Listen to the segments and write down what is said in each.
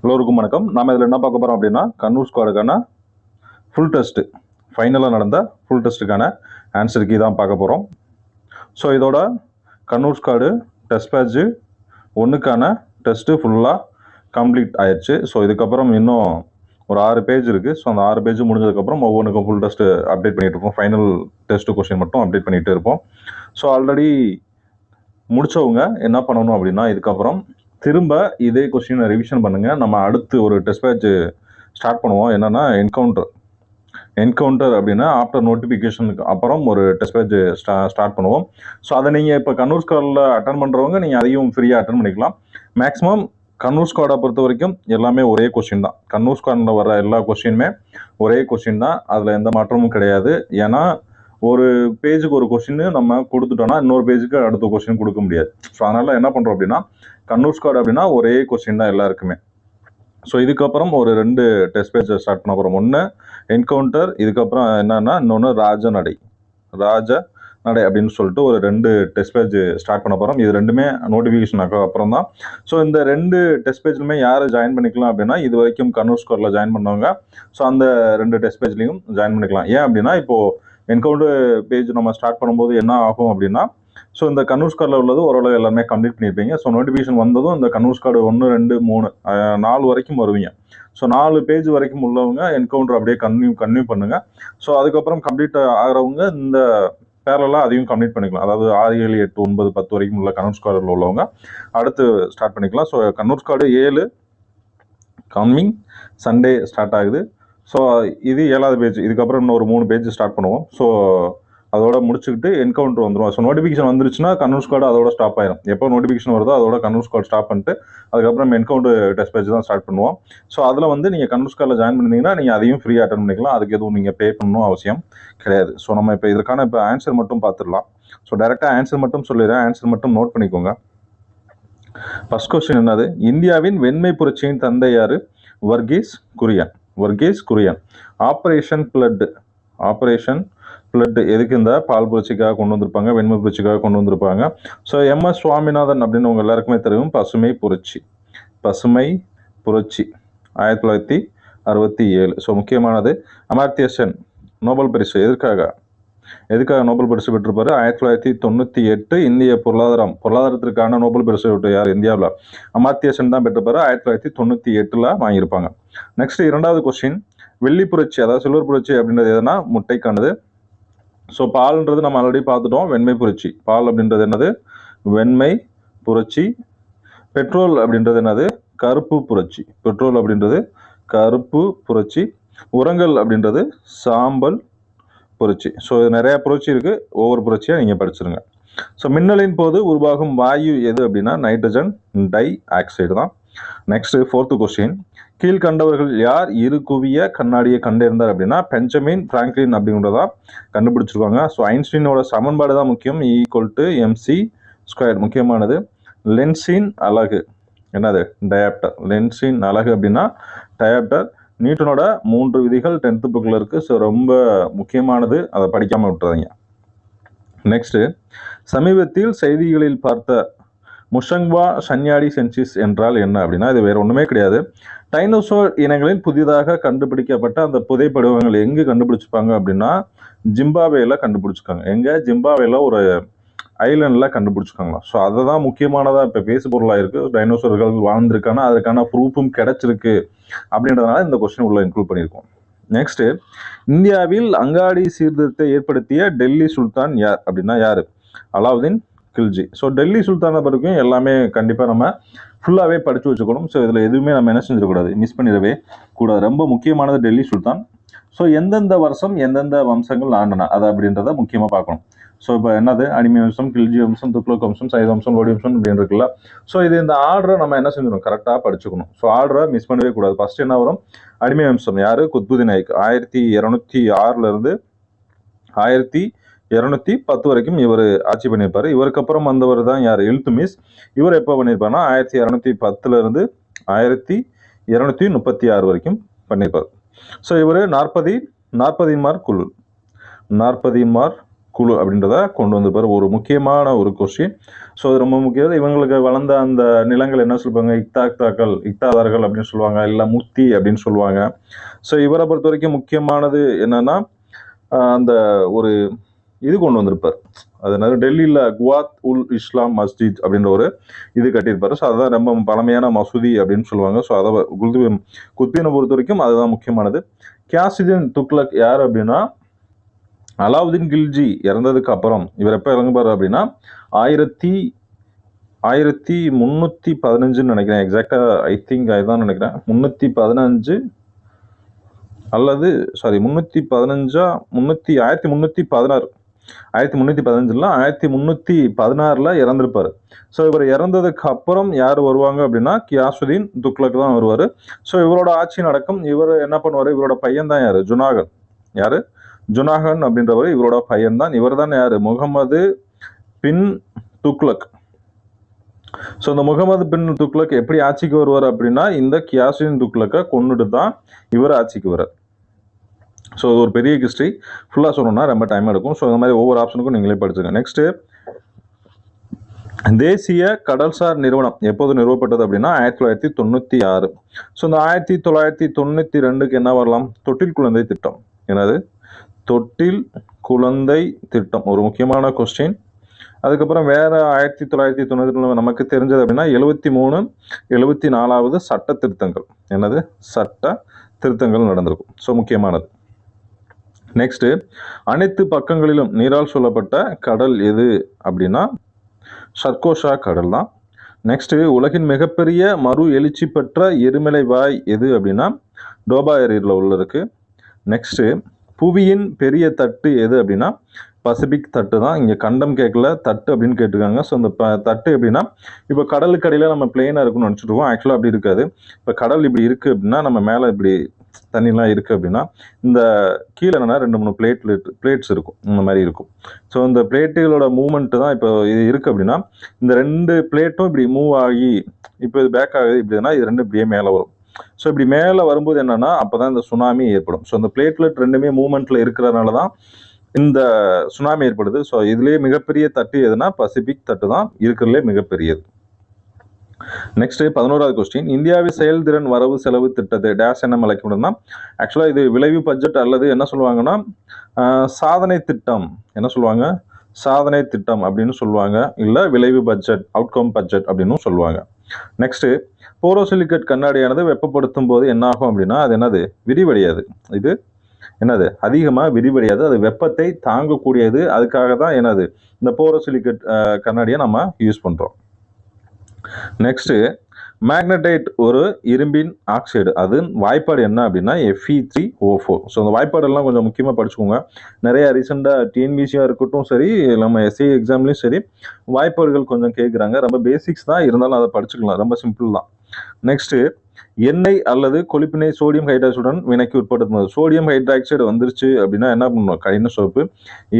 எல்லோருக்கும் வணக்கம். நாம இதில் என்ன பார்க்க போகிறோம் அப்படின்னா, கண்ணூர் ஸ்குவாடுக்கான ஃபுல் டெஸ்ட்டு ஃபைனலாக நடந்த ஃபுல் டெஸ்ட்டுக்கான ஆன்சர் கீ தான் பார்க்க போகிறோம். ஸோ இதோட கண்ணூர் ஸ்குவாடு டெஸ்ட் பேட்ச் 1க்கான டெஸ்ட்டு ஃபுல்லாக கம்ப்ளீட் ஆயிடுச்சு. ஸோ இதுக்கப்புறம் இன்னும் ஒரு 6 பேஜ் இருக்குது. ஸோ அந்த 6 பேஜ் முடிஞ்சதுக்கப்புறம் ஒவ்வொன்றுக்கும் ஃபுல் டெஸ்ட்டு அப்டேட் பண்ணிகிட்டு இருப்போம். ஃபைனல் டெஸ்ட்டு கொஸ்டின் மட்டும் அப்டேட் பண்ணிகிட்டு இருப்போம். ஸோ ஆல்ரெடி முடித்தவங்க என்ன பண்ணணும் அப்படின்னா, இதுக்கப்புறம் திரும்ப இதே கொஸ்டினை ரிவிஷன் பண்ணுங்கள். நம்ம அடுத்து ஒரு டெஸ்ட் பேட்ச் ஸ்டார்ட் பண்ணுவோம். என்னென்னா என்கவுண்டர் அப்படின்னா ஆஃப்டர் நோட்டிஃபிகேஷனுக்கு அப்புறம் ஒரு டெஸ்ட் பேட்ச் ஸ்டார்ட் பண்ணுவோம். ஸோ அதை நீங்கள் இப்போ கண்ணூர் ஸ்குவாடில் அட்டன் பண்ணுறவங்க நீங்கள் அதையும் ஃப்ரீயாக அட்டன் பண்ணிக்கலாம். மேக்ஸிமம் கண்ணூர் ஸ்குவாடை பொறுத்த வரைக்கும் எல்லாமே ஒரே கொஸ்டின் தான். கண்ணூர் ஸ்குவாடில் வர எல்லா கொஸ்டினுமே ஒரே கொஸ்டின் தான். அதில் எந்த மாற்றமும் கிடையாது. ஏன்னா ஒரு பேஜுக்கு ஒரு கொஸ்டின் நம்ம கொடுத்துட்டோம்னா இன்னொரு பேஜுக்கு அடுத்த கொஸ்டின் கொடுக்க முடியாது. ஸோ அதனால் என்ன பண்ணுறோம் அப்படின்னா, கண்ணூர் ஸ்குவாட் அப்படின்னா ஒரே கொஸ்டின் தான் எல்லாருக்குமே. ஸோ இதுக்கப்புறம் ஒரு 2 டெஸ்ட் பேஜ் ஸ்டார்ட் பண்ண போகிறோம். ஒன்று என்கவுண்டர், இதுக்கப்புறம் என்னன்னா இன்னொன்று ராஜநடை அப்படின்னு சொல்லிட்டு ஒரு 2 டெஸ்ட் பேஜ் ஸ்டார்ட் பண்ண போகிறோம். இது ரெண்டுமே நோட்டிஃபிகேஷன் அப்புறம் தான். ஸோ இந்த 2 டெஸ்ட் பேஜ்லுமே யாரை ஜாயின் பண்ணிக்கலாம் அப்படின்னா, இது வரைக்கும் கண்ணூர் ஸ்குவாடில் ஜாயின் பண்ணவங்க. ஸோ அந்த 2 டெஸ்ட் பேஜ்லையும் ஜாயின் பண்ணிக்கலாம். ஏன் அப்படின்னா, இப்போது என்கவுண்டர் பேஜ் நம்ம ஸ்டார்ட் பண்ணும்போது என்ன ஆகும் அப்படின்னா, ஸோ இந்த கண்ணூர் ஸ்குவாடில் உள்ளது ஓரளவு எல்லாமே கம்ப்ளீட் பண்ணியிருப்பீங்க. ஸோ நோட்டிஃபிகேஷன் வந்ததும் இந்த கண்ணூர் ஸ்குவாடு 1, 2, 3, 4 வரைக்கும் வருவீங்க. ஸோ 4 பேஜ் வரைக்கும் உள்ளவங்க என்கவுண்டர் அப்படியே கன்டினியூ பண்ணுங்கள். ஸோ அதுக்கப்புறம் கம்ப்ளீட் ஆகிறவங்க இந்த பேரலாக அதையும் கம்ப்ளீட் பண்ணிக்கலாம். அதாவது 6, 7, 8, 9, 10 வரைக்கும் உள்ள கண்ணூர் ஸ்குவாடில் உள்ளவங்க அடுத்து ஸ்டார்ட் பண்ணிக்கலாம். So Kannur squad 7 coming Sunday start ஆகுது. ஸோ இது 7வது பேஜ். இதுக்கப்புறம் இன்னொரு 3 பேஜ் ஸ்டார்ட் பண்ணுவோம். ஸோ அதோட முடிச்சுக்கிட்டு என்கவுண்டர் வந்துடும். ஸோ நோட்டிஃபிகேஷன் வந்துருச்சுன்னா கண்ணூர் ஸ்குவாடு அதோட ஸ்டாப் ஆயிடும். எப்போ நோட்டிஃபிகேஷன் வருதோ அதோட கண்ணூர் ஸ்குவாட் ஸ்டாப் பண்ணிட்டு அதுக்கப்புறம் என்கவுண்டர் டெஸ்ட் பேஜ் தான் ஸ்டார்ட் பண்ணுவோம். ஸோ அதில் வந்து நீங்கள் கண்ணூர் ஸ்குவாடில் ஜாயின் பண்ணிங்கன்னா நீங்கள் அதையும் ஃப்ரீயாக அட்டன் பண்ணிக்கலாம். அதுக்கு எதுவும் நீங்கள் பே பண்ணணும் அவசியம் கிடையாது. ஸோ நம்ம இப்போ இதற்கான ஆன்சர் மட்டும் பார்த்துடலாம். ஸோ டைரெக்டாக ஆன்சர் மட்டும் சொல்லிடுறேன். ஆன்சர் மட்டும் நோட் பண்ணிக்கோங்க. ஃபர்ஸ்ட் கொஸ்டின் என்னது? இந்தியாவின் வெண்மை புரட்சியின் தந்தை யாரு? வர்கீஸ் குரியன். ஆப்ரேஷன் பிளட் எதுக்கு? இந்த பால் புரட்சிக்காக கொண்டு வந்திருப்பாங்க, வெண்மை புரட்சிக்காக கொண்டு வந்திருப்பாங்க. ஸோ MS சுவாமிநாதன் அப்படின்னு உங்க எல்லாருக்குமே தெரியும். பசுமை புரட்சி 1967. ஸோ முக்கியமானது. அமர்த்திய சென் நோபல் பரிசு எதுக்காக நோபல் பரிசு பெற்றிருப்பாரு? 1998 இந்திய பொருளாதாரத்திற்கான நோபல் பரிசு யார்? இந்தியாவில் அமர்த்திய சென் தான் பெற்றிருப்பாரு. 1998 வாங்கியிருப்பாங்க. நெக்ஸ்ட் 2வது கொஸ்டின், வெள்ளி புரட்சி அதாவது சில்வர் புரட்சி அப்படின்றது எதுனா முட்டைக்கானது. ஸோ பால்ன்றது நம்ம ஆல்ரெடி பார்த்துட்டோம். வெண்மை புரட்சி. பால் அப்படின்றது என்னது? வெண்மை புரட்சி. பெட்ரோல் அப்படின்றது என்னது? கருப்பு புரட்சி. உரங்கள் அப்படின்றது சாம்பல் புரட்சி. ஸோ நிறைய புரட்சி இருக்கு. ஒவ்வொரு புரட்சியாக நீங்கள் படிச்சிருங்க. ஸோ மின்னலின் போது உருவாகும் வாயு எது அப்படின்னா நைட்ரஜன் டை ஆக்சைடு தான். நெக்ஸ்ட் 4th கொஸ்டின், கீழ்கண்டவர்கள் யார் இரு குவிய கண்ணாடியை கண்டறிந்தார் அப்படின்னா பெஞ்சமின் பிராங்க்லின் அப்படின்றதா கண்டுபிடிச்சிருக்காங்க. ஸோ ஐன்ஸ்டீனோட சமன்பாடு தான் முக்கியம். E=mc². முக்கியமானது. லென்ஸின் அலகு என்னது? டயாப்டர். லென்ஸின் அலகு அப்படின்னா டயாப்டர். நியூட்டனோட 3 விதிகள் 10th புக்கில் இருக்கு. ஸோ ரொம்ப முக்கியமானது, அதை படிக்காம விட்டுறாதீங்க. நெக்ஸ்ட், சமீபத்தில் செய்திகளில் பார்த்த முஷங்வா சன்யாடி சென்சிஸ் என்றால் என்ன அப்படின்னா, இது வேற ஒன்றுமே கிடையாது. டைனோசோர் இனங்களின் புதிதாக கண்டுபிடிக்கப்பட்ட அந்த புதைப்படிவங்கள் எங்கே கண்டுபிடிச்சிருப்பாங்க அப்படின்னா ஜிம்பாப்வேல கண்டுபிடிச்சிருக்காங்க. ஜிம்பாப்வேல ஒரு ஐலண்டில் கண்டுபிடிச்சிருக்காங்களா. ஸோ அதை தான் முக்கியமானதாக இப்போ பேசு பொருளாக இருக்குது. டைனோசோர்கள் வாழ்ந்திருக்கான அதுக்கான ப்ரூஃபும் கிடைச்சிருக்கு அப்படின்றதுனால இந்த கொஸ்டின் உள்ள இன்க்ளூட் பண்ணியிருக்கோம். நெக்ஸ்ட், இந்தியாவில் அங்காடி சீர்திருத்தத்தை ஏற்படுத்திய டெல்லி சுல்தான் யார் அப்படின்னா யாரு? அலாவுதீன் கில்ஜி. ஸோ டெல்லி சுல்தானை வரைக்கும் எல்லாமே கண்டிப்பாக நம்ம ஃபுல்லாகவே படித்து வச்சுக்கணும். ஸோ இதில் எதுவுமே நம்ம என்ன செஞ்சிடக்கூடாது, மிஸ் பண்ணிடவே கூடாது. ரொம்ப முக்கியமானது டெல்லி சுல்தான். ஸோ எந்தெந்த வருஷம் எந்தெந்த வம்சங்கள் ஆண்டன அது அப்படின்றத முக்கியமாக பார்க்கணும். ஸோ இப்போ என்னது? அடிமை வம்சம், கில்ஜி வம்சம், துக்ளக் வம்சம், சையத் வம்சம், லோடி வம்சம் அப்படின்னு இருக்குல்ல. ஸோ இது இந்த ஆர்டரை நம்ம என்ன செஞ்சிடணும், கரெக்டாக படிச்சுக்கணும். ஸோ ஆர்டரை மிஸ் பண்ணவே கூடாது. ஃபர்ஸ்ட் என்ன வரும்? அடிமை வம்சம் யாரு? குத்புதீன் ஐக். 1206 1210 வரைக்கும் இவர் ஆட்சி பண்ணியிருப்பாரு. இவருக்கு அப்புறம் வந்தவர் தான் யார்? இல்துமிஸ். இவர் எப்போ பண்ணியிருப்பாருன்னா 1210 1236 வரைக்கும் பண்ணியிருப்பார். ஸோ இவர் 40 நாற்பதின்மார் குழு அப்படின்றத கொண்டு வந்திருப்பார். ஒரு முக்கியமான ஒரு கொஸ்டின். ஸோ அது ரொம்ப முக்கியம். இவங்களுக்கு வளர்ந்த அந்த நிலங்கள் என்ன சொல்லுவாங்க, இக்தாதார்கள் அப்படின்னு சொல்லுவாங்க, இல்லை முக்தி அப்படின்னு சொல்லுவாங்க. ஸோ இவரை பொறுத்த வரைக்கும் முக்கியமானது என்னன்னா அந்த ஒரு இது கொண்டு வந்திருப்பார். அதனால டெல்லியில் குவாத் உல் இஸ்லாம் மஸ்ஜித் அப்படின்ற ஒரு இது கட்டியிருப்பாரு. ஸோ அதுதான் ரொம்ப பழமையான மசூதி அப்படின்னு சொல்லுவாங்க. ஸோ அதை குத்பீனை பொறுத்த வரைக்கும் அதுதான் முக்கியமானது. கியாசுதீன் துக்ளக் யார் அப்படின்னா அலாவுதீன் கில்ஜி இறந்ததுக்கு அப்புறம் இவர் எப்போ இறங்குவார் அப்படின்னா 1315 நினைக்கிறேன். எக்ஸாக்டா ஐ திங்க் அதுதான் நினைக்கிறேன். 315 அல்லது சாரி 315 1316 1316 இறந்திருப்பாரு. ஸோ இவர் இறந்ததுக்கு அப்புறம் யார் வருவாங்க அப்படின்னா கியாசுதீன் துக்ளக் தான் வருவார். ஸோ இவரோட ஆட்சி நடக்கும். இவர் என்ன பண்ணுவார், இவரோட பையன் தான் யாரு, ஜுனாகன் அப்படின்றவர் இவரோட பையன் தான். இவர் தான் யாரு, முகமது பின் துக்ளக். ஸோ இந்த முகமது பின் துக்ளக் எப்படி ஆட்சிக்கு வருவார் அப்படின்னா இந்த கியாசுதீன் துக்ளக்கை கொண்டுட்டு தான் இவர் ஆட்சிக்கு வர்றார். ஸோ இது ஒரு பெரிய ஹிஸ்ட்ரி. ஃபுல்லாக சொல்லணும்னா ரொம்ப டைம் எடுக்கும். ஸோ இந்த மாதிரி ஒவ்வொரு ஆப்ஷனுக்கும் நீங்களே படிச்சுங்க. நெக்ஸ்ட், தேசிய கடல்சார் நிறுவனம் எப்போது நிறுவப்பட்டது அப்படின்னா 1996. ஸோ இந்த 1992க்கு என்ன வரலாம், தொட்டில் குழந்தை திட்டம். என்னது, தொட்டில் குழந்தை திட்டம், ஒரு முக்கியமான கொஸ்டின். அதுக்கப்புறம் வேற 1992 நமக்கு தெரிஞ்சது அப்படின்னா 73, 74வது சட்ட திருத்தங்கள். என்னது, சட்ட திருத்தங்கள் நடந்திருக்கும். ஸோ முக்கியமானது. நெக்ஸ்ட், அனைத்து பக்கங்களிலும் நீரால் சூழப்பட்ட கடல் எது அப்படின்னா சர்கோஷா கடல் தான். நெக்ஸ்ட், உலகின் மிகப்பெரிய மறு எழுச்சி பெற்ற எரிமலை வாய் எது அப்படின்னா டோபா ஏரியில் உள்ள இருக்கு. நெக்ஸ்ட், புவியின் பெரிய தட்டு எது அப்படின்னா பசிபிக் தட்டு தான். இங்கே கண்டம் கேட்கல, தட்டு அப்படின்னு கேட்டிருக்காங்க. ஸோ இந்த தட்டு எப்படின்னா இப்போ கடலுக்கு அடியில் நம்ம பிளெயினாக இருக்குன்னு நினச்சிட்டு இருக்கோம். ஆக்சுவலாக அப்படி இருக்காது. இப்போ கடல் இப்படி இருக்குது அப்படின்னா நம்ம மேலே இப்படி தண்ணிலாம் இருக்குது அப்படின்னா இந்த கீழே என்னன்னா 2-3 பிளேட்ஸ் இருக்கும், இந்த மாதிரி இருக்கும். ஸோ இந்த பிளேட்டுகளோட மூவ்மெண்ட்டு தான் இப்போ இது இருக்குது அப்படின்னா இந்த 2 பிளேட்டும் இப்படி மூவ் ஆகி இப்போ இது பேக் ஆகுது இப்படின்னா இது 2 இப்படியே மேலே வரும். ஸோ இப்படி மேலே வரும்போது என்னன்னா அப்போ தான் இந்த சுனாமி ஏற்படும். ஸோ இந்த பிளேட்லெட் 2மே மூவ்மெண்ட்டில் இருக்கிறதுனால தான் இந்த சுனாமி ஏற்படுது. ஸோ இதுலேயே மிகப்பெரிய தட்டு எதுனா பசிபிக் தட்டு தான் இருக்கிறதுலே மிகப்பெரியது. நெக்ஸ்ட் 11வது கொஸ்டின், இந்தியாவின் செயல்திறன் வரவு செலவு திட்டத்தை டேஷ் என்ன அழைக்கப்படும்னா ஆக்சுவலாக இது விளைவு பட்ஜெட் அல்லது என்ன சொல்லுவாங்கன்னா சாதனை திட்டம். என்ன சொல்லுவாங்க, சாதனை திட்டம் அப்படின்னு சொல்லுவாங்க, இல்லை விளைவு பட்ஜெட், அவுட்கம் பட்ஜெட் அப்படின்னு சொல்லுவாங்க. நெக்ஸ்ட், போரோசிலிகேட் கண்ணாடியானது வெப்பப்படுத்தும் போது என்ன ஆகும் அப்படின்னா அது என்னது, விரிவடையாது. இது என்னது, அதிகமாக விரிவடையாது, அது வெப்பத்தை தாங்கக்கூடியது. அதுக்காக தான் என்னது இந்த போரோசிலிகேட் கண்ணாடியை நம்ம யூஸ் பண்ணுறோம். நெக்ஸ்ட், மேக்னடைட் ஒரு இரும்பின் ஆக்சைடு, அது வாய்ப்பாடு என்ன அப்படின்னா Fe3O4. ஸோ அந்த வாய்ப்பாடெல்லாம் கொஞ்சம் முக்கியமாக படிச்சுக்கோங்க. நிறைய ரீசெண்டாக டிஎன்பிசியாக இருக்கட்டும் சரி, நம்ம எஸ்ஐ எக்ஸாம்லேயும் சரி வாய்ப்பாடுகள் கொஞ்சம் கேட்குறாங்க. ரொம்ப பேசிக்ஸ் தான், இருந்தாலும் அதை படிச்சுக்கலாம், ரொம்ப சிம்பிள் தான். நெக்ஸ்ட், எண்ணெய் அல்லது கொழுப்பினை சோடியம் ஹைட்ராக்சைடுடன் வினைக்கு உட்படுத்தும். சோடியம் ஹைட்ராக்சைடு வந்துருச்சு அப்படின்னா என்ன பண்ணணும், கடின சோப்பு.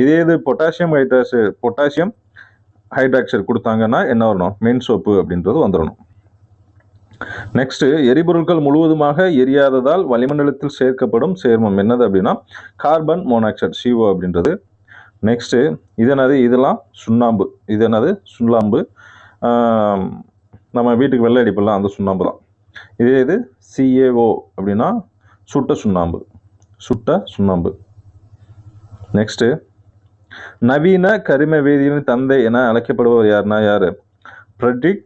இதே இது பொட்டாசியம் ஹைட்ராக்சைடு கொடுத்தாங்கன்னா என்ன வரணும், மெயின் சோப்பு அப்படின்றது வந்துடணும். நெக்ஸ்ட், எரிபொருட்கள் முழுவதுமாக எரியாததால் வளிமண்டலத்தில் சேர்க்கப்படும் சேர்மம் என்னது அப்படின்னா கார்பன் மோனாக்சைடு, CO அப்படின்றது. நெக்ஸ்ட், இது என்னது, இதெல்லாம் சுண்ணாம்பு. இது என்னது, சுண்ணாம்பு. நம்ம வீட்டுக்கு வெள்ளை அடிப்பெல்லாம் அந்த சுண்ணாம்பு தான். இதே இது CaO அப்படின்னா சுட்ட சுண்ணாம்பு. நெக்ஸ்ட், நவீன கரிம வேதியியலின் தந்தை என அழைக்கப்படுபவர் யாருன்னா யாரு, ஃப்ரெட்ரிக்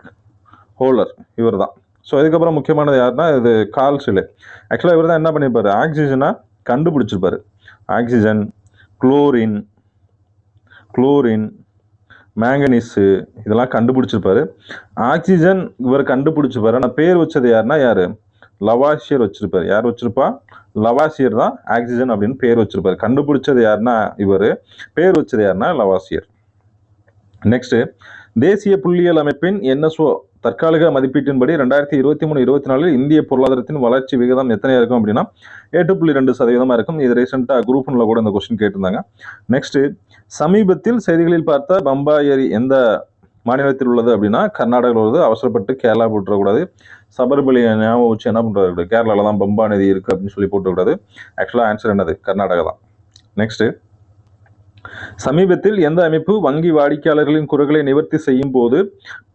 ஹோலர், இவர் தான். ஸோ இதுக்கப்புறம் முக்கியமானது யாருன்னா இது கார்ல் ஷிலே. ஆக்சுவலாக இவர் தான் என்ன பண்ணியிருப்பாரு, ஆக்சிஜனை கண்டுபிடிச்சிருப்பாரு. ஆக்சிஜன், குளோரின், மேங்கனீஸு இதெல்லாம் கண்டுபிடிச்சிருப்பாரு. ஆக்சிஜன் இவர் கண்டுபிடிச்சிருப்பாரு. ஆனால் பேர் வச்சது யாருன்னா யாரு, லவாசியர் வச்சிருப்பாரு. யார் வச்சிருப்பா, லவாசியர் தான் ஆக்சிஜன் அப்படின்னு பேர் வச்சிருப்பாரு. கண்டுபிடிச்சது யாருன்னா இவர், பேர் வச்சது யாருன்னா லவாசியர். நெக்ஸ்ட், தேசிய புள்ளியியல் அமைப்பின் NSO தற்காலிக மதிப்பீட்டின்படி 2023-24 இந்திய பொருளாதாரத்தின் வளர்ச்சி விகிதம் எத்தனையா இருக்கும் அப்படின்னா 8.2% இருக்கும். இது ரீசெண்டாக குரூப் 1ல கூட இந்த கொஸ்டின் கேட்டிருந்தாங்க. நெக்ஸ்ட், சமீபத்தில் செய்திகளில் பார்த்த பம்பா ஏரி எந்த மாநிலத்தில் உள்ளது அப்படின்னா கர்நாடகாவில் உள்ளது. அவசரப்பட்டு கேரளா போட்டுறக்கூடாது. சபர்பலி ஞாபகம் வச்சு என்ன பண்ணுறது, கேரளாவில் தான் பம்பா நதி இருக்குது அப்படின்னு சொல்லி போட்டுக்கூடாது. ஆக்சுவலாக ஆன்சர் என்னது, கர்நாடகா தான். நெக்ஸ்ட், சமீபத்தில் எந்த அமைப்பு வங்கி வாடிக்கையாளர்களின் குறைகளை நிவர்த்தி செய்யும் போது